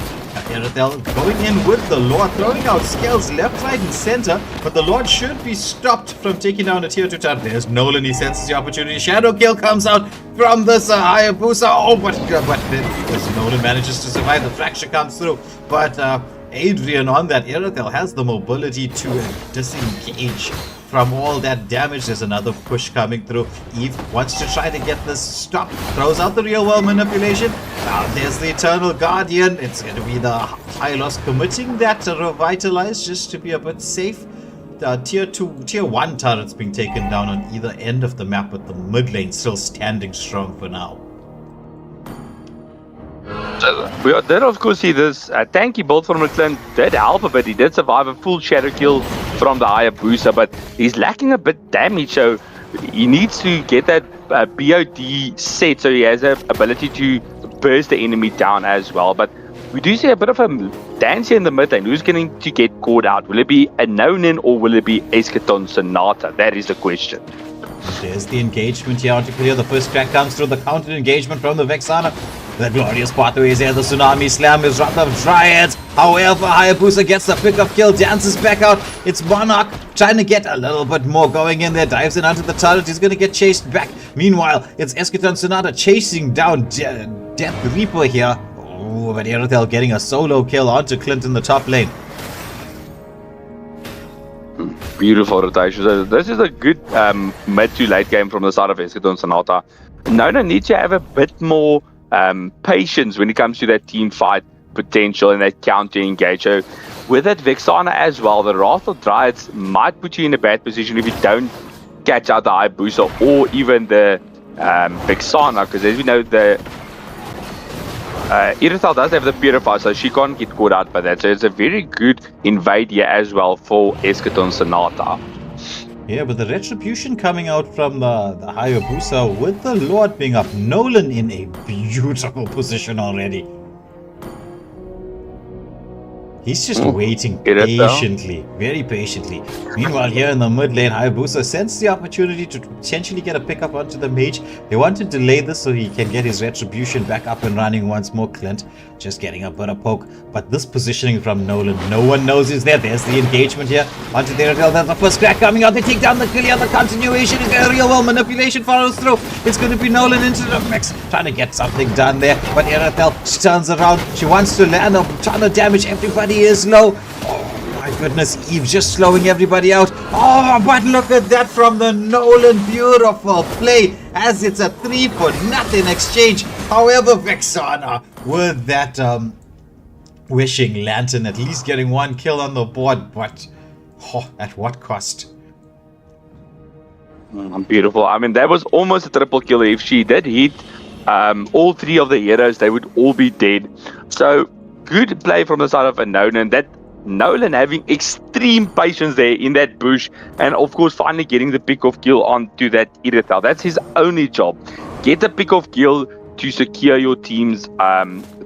S1: Irothel going in with the Lord, throwing out scales left, right, and center. But the Lord should be stopped from taking down a tier 2 turret. There's Nolan. He senses the opportunity. Shadow Kill comes out from this Hayabusa. Oh, but this Nolan manages to survive. The fracture comes through. But Adrian on that Irothel has the mobility to disengage from all that damage. There's another push coming through. Eve wants to try to get this stopped. Throws out the real world manipulation. Now there's the Eternal Guardian. It's going to be the Hylos committing that to revitalize just to be a bit safe. Tier 1 turrets being taken down on either end of the map, but the mid lane still standing strong for now.
S3: So we did of course see this tanky build from McClellan did help a bit. He did survive a full shadow kill from the Hayabusa, but he's lacking a bit damage, so he needs to get that BOD set so he has the ability to burst the enemy down as well. But we do see a bit of a dance here in the mid lane. Who's going to get caught out? Will it be Anonan or will it be Eschaton Sonata? That is the question.
S1: There's the engagement here onto clear. The first crack comes through. The counter engagement from the Vexana. The Glorious Pathway is there. The Tsunami Slam is Wrath of Dryads. However, Hayabusa gets the pick of kill, dances back out. It's Monarch trying to get a little bit more going in there. Dives in onto the turret. He's going to get chased back. Meanwhile, it's Eschaton Sonata chasing down Death Reaper here. Oh, but Irothel getting a solo kill onto Clint in the top lane.
S3: Beautiful rotation. So this is a good mid to late game from the side of Eschaton Sonata. Nona needs to have a bit more patience when it comes to that team fight potential and that counter engage. So with that Vexana as well, the Wrath of Dryads might put you in a bad position if you don't catch out the Hayabusa or even the Vexana, because as we know, the Irithel does have the Purify, so she can't get caught out by that. So it's a very good invade here as well for Eschaton Sonata.
S1: Yeah, but the retribution coming out from the Hayabusa with the Lord being up. Nolan in a beautiful position already. He's just waiting patiently, very patiently. Meanwhile, here in the mid lane, Hayabusa sensed the opportunity to potentially get a pickup onto the mage. They want to delay this so he can get his retribution back up and running once more. Clint just getting a bit of poke. But this positioning from Nolan, no one knows he's there. There's the engagement here. Onto the Irithel. There's the first crack coming out. They take down the Killia. The continuation is there. Real well. Manipulation follows through. It's going to be Nolan into the mix. Trying to get something done there. But Irithel, she turns around. She wants to land a ton of damage. Everybody is low. Oh my goodness, Eve just slowing everybody out. Oh, but look at that from the Nolan. Beautiful play as it's a 3-for-0 exchange. However, Vexana with that wishing lantern at least getting one kill on the board, but at what cost?
S3: Beautiful. I mean, that was almost a triple kill. If she did hit all three of the heroes, they would all be dead. So good play from the side of Unknown, and that Nolan having extreme patience there in that bush, and of course finally getting the pick of kill onto that Irithel. That's his only job. Get the pick of kill to secure your team's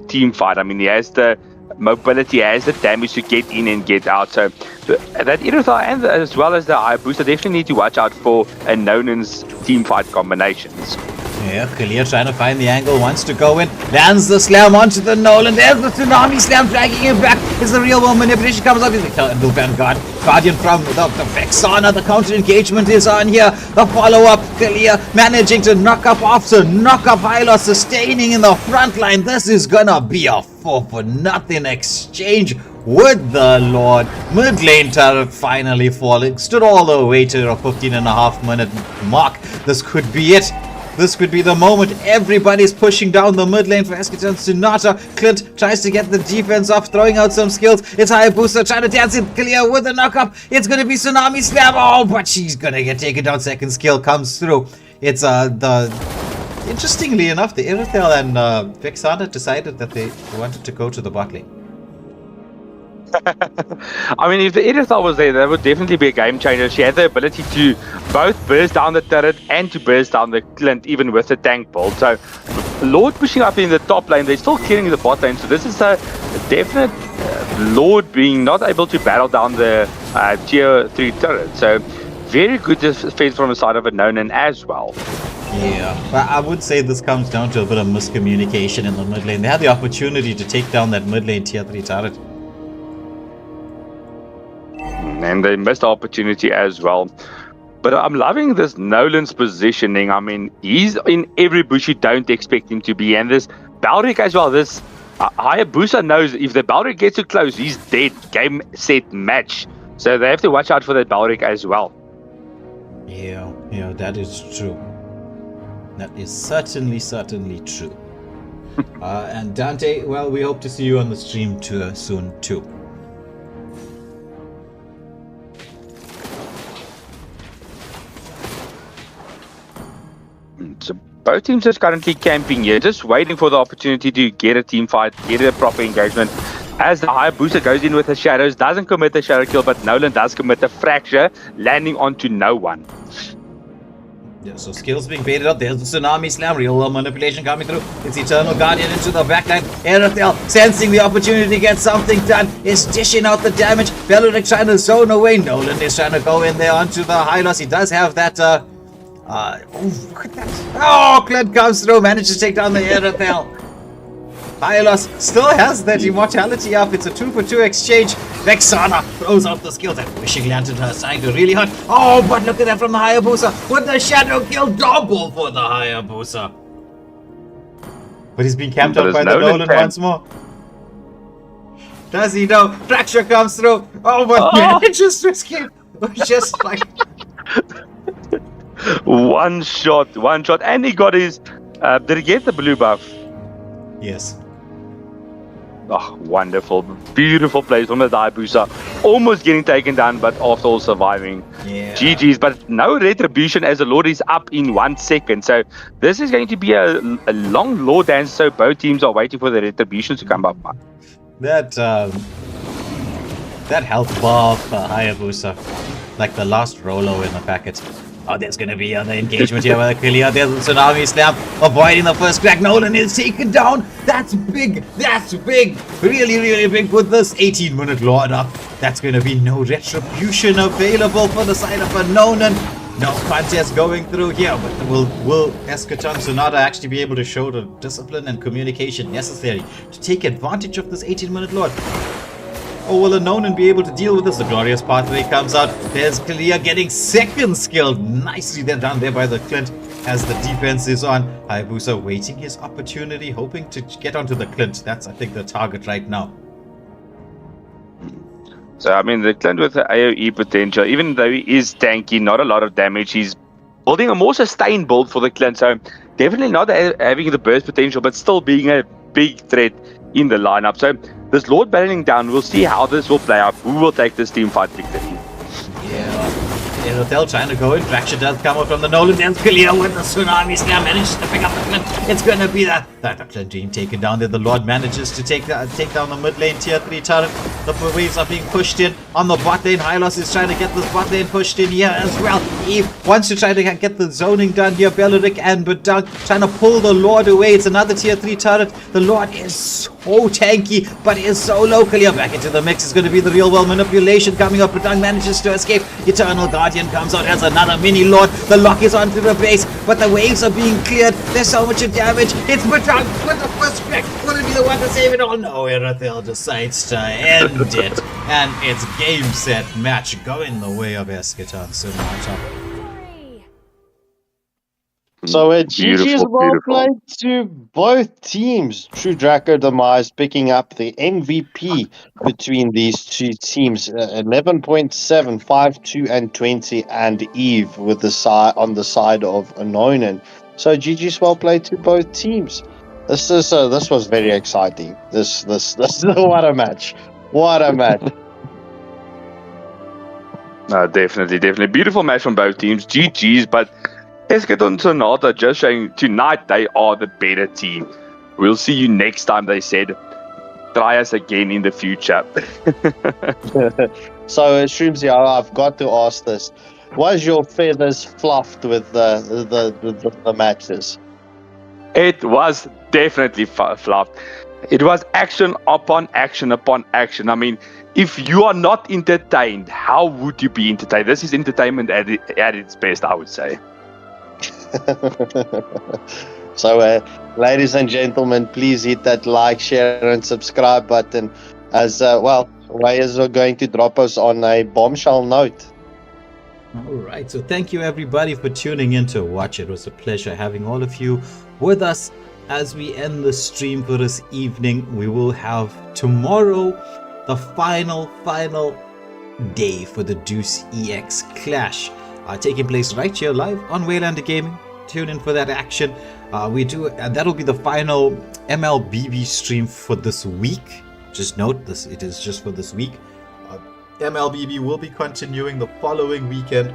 S3: team fight. I mean, he has the mobility, he has the damage to get in and get out. So that Irithel and as well as the Hayabusa definitely need to watch out for Unknown's team fight combinations.
S1: Yeah, Kalia trying to find the angle, wants to go in, lands the slam onto the Nolan. There's the tsunami slam, dragging him back. Is the real world manipulation comes up. He's like, the Vanguard Guardian from the Vexana. The counter engagement is on here. The follow up, Kalia managing to knock up Hylos, sustaining in the front line. This is gonna be a 4-for-0 exchange with the Lord. Mid lane turret finally falling. Stood all the way to a 15.5-minute mark. This could be it. This could be the moment. Everybody's pushing down the mid lane for Eschaton Sonata. Clint tries to get the defense off, throwing out some skills. It's Hayabusa trying to dance it. Clear with the knock-up. It's going to be Tsunami Slam. Oh, but she's going to get taken down. Second skill comes through. It's interestingly enough, the Irithel and Vexana decided that they wanted to go to the bot lane.
S3: I mean, if the Irithel was there, that would definitely be a game changer. She had the ability to both burst down the turret and to burst down the Clint, even with the tank bolt. So, Lord pushing up in the top lane, they're still clearing the bot lane. So, this is a definite Lord being not able to battle down the tier 3 turret. So, very good defense from the side of Unknown as well.
S1: Yeah, but I would say this comes down to a bit of miscommunication in the mid lane. They had the opportunity to take down that mid lane tier 3 turret.
S3: And they missed the opportunity as well. But I'm loving this Nolan's positioning. I mean, he's in every bush you don't expect him to be. And this Balric as well, this Hayabusa knows if the Balric gets too close, he's dead. Game, set, match. So they have to watch out for that Balric as well.
S1: Yeah, that is true. That is certainly true. And Dante, well, we hope to see you on the stream soon too.
S3: So both teams are currently camping here, just waiting for the opportunity to get a team fight, get a proper engagement. As the Hayabusa goes in with the shadows, doesn't commit the shadow kill, but Nolan does commit the fracture, landing onto no one.
S1: Yeah, so skills being baited out. There's the Tsunami Slam. Real manipulation coming through. It's Eternal Guardian into the backline. Irithel sensing the opportunity to get something done. Is dishing out the damage. Beleric trying to zone away. Nolan is trying to go in there onto the Hylos. He does have that look at that. Oh, Clint comes through, manages to take down the Irithel. Hylos still has that immortality up. It's a 2-for-2 exchange. Vexana throws out the skills. That wishing lantern her trying to really hurt. Oh, but look at that from the Hayabusa. With the shadow kill, double for the Hayabusa. But he's being camped out by the Nolan once more. Does he know? Fracture comes through. Oh, but manages to escape. Just like...
S3: One shot, and he got his. Did he get the blue buff?
S1: Yes.
S3: Oh, wonderful. Beautiful plays from the Hayabusa. Almost getting taken down, but after all surviving.
S1: Yeah.
S3: GG's, but no retribution as the Lord is up in 1 second. So this is going to be a long Lord dance. So both teams are waiting for the retributions to come up.
S1: That health bar for Hayabusa, like the last Rolo in the packet. Oh, there's going to be another engagement here with Akiliya. There's a Tsunami Slam, avoiding the first crack. Nolan is taken down. That's big. That's big. Really, really big with this 18-minute Lord up. That's going to be no retribution available for the side of a Nolan. No contest going through here, but will Eschaton Sonata actually be able to show the discipline and communication necessary to take advantage of this 18-minute Lord? Or will a Nonan be able to deal with this? The Glorious Pathway comes out. There's Kalia getting second skilled. Nicely done there by the Clint as the defense is on. Hayabusa waiting his opportunity, hoping to get onto the Clint. That's, I think, the target right now.
S3: So, I mean, the Clint with the AoE potential, even though he is tanky, not a lot of damage, he's building a more sustained build for the Clint. So, definitely not having the burst potential, but still being a big threat in the lineup. So, this Lord battling down, we'll see how this will play out. Who will take this team fight victory?
S1: Yeah, they're trying to go in. Fracture does come out from the Nolan. Then Kalia with the Tsunami Slam manages to pick up the Clint. It's going to be that Clint being taken down there. The Lord manages to take down the mid lane tier 3 turret. The waves are being pushed in on the bot lane. Hylos is trying to get this bot lane pushed in here as well. Eve wants to try to get the zoning done here. Beleric and Bedunk trying to pull the Lord away. It's another tier 3 turret. The Lord is so tanky, but is so low. Kalia back into the mix. It's going to be the real world manipulation coming up. Bedunk manages to escape. Eternal Guardian comes out as another mini Lord. The lock is onto the base, but the waves are being cleared. There's so much damage. It's Bedunk with the first crack. Will it be the one to save it all? No, Erathel decides to end it. And it's game, set, match going the way of Eschaton Sonata.
S2: So GG's well played to both teams. True Draco Demise picking up the MVP between these two teams. 11.7, 5, 2, and 20, and Eve with the on the side of Anonan. So GG's well played to both teams. This was very exciting. This what a match. What a match.
S3: No, definitely. Beautiful match from both teams. GG's, but Eschaton Sonata just showing tonight they are the better team. We'll see you next time, they said. Try us again in the future.
S2: So, Shroomsy, I've got to ask this. Was your feathers fluffed with the matches?
S3: It was definitely fluffed. It was action upon action upon action. I mean, if you are not entertained, how would you be entertained? This is entertainment at its best, I would say.
S2: So, ladies and gentlemen, please hit that like, share, and subscribe button. As Wayers are going to drop us on a bombshell note.
S1: All right, so thank you everybody for tuning in to watch. It was a pleasure having all of you with us as we end the stream for this evening. We will have tomorrow the final day for the Deus EX Clash, taking place right here live on Waylander Gaming. Tune in for that action. That'll be the final Mlbb stream for this week. Just note this, it is just for this week. Mlbb will be continuing the following weekend.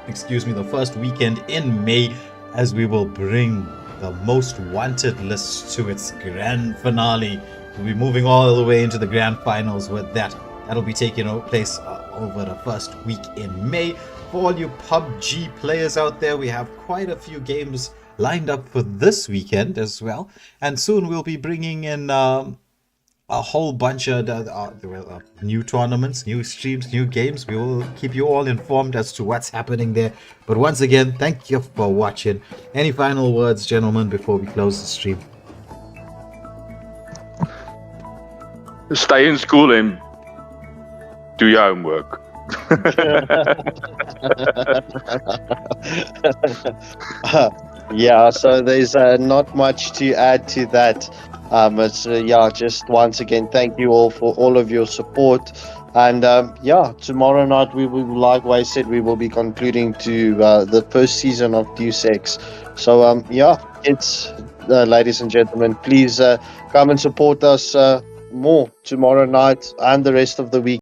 S1: The first weekend in May, as we will bring the most wanted list to its grand finale. We'll be moving all the way into the grand finals with that. That'll be taking place over the first week in May. For all you PUBG players out there, we have quite a few games lined up for this weekend as well. And soon we'll be bringing in a whole bunch of new tournaments, new streams, new games. We will keep you all informed as to what's happening there. But once again, thank you for watching. Any final words, gentlemen, before we close the stream?
S3: Stay in school and do your homework.
S2: Yeah, so there's not much to add to that. It's just once again, thank you all for all of your support. And tomorrow night we will, like I said, we will be concluding to the first season of Deus Ex. So it's ladies and gentlemen. Please come and support us more tomorrow night and the rest of the week.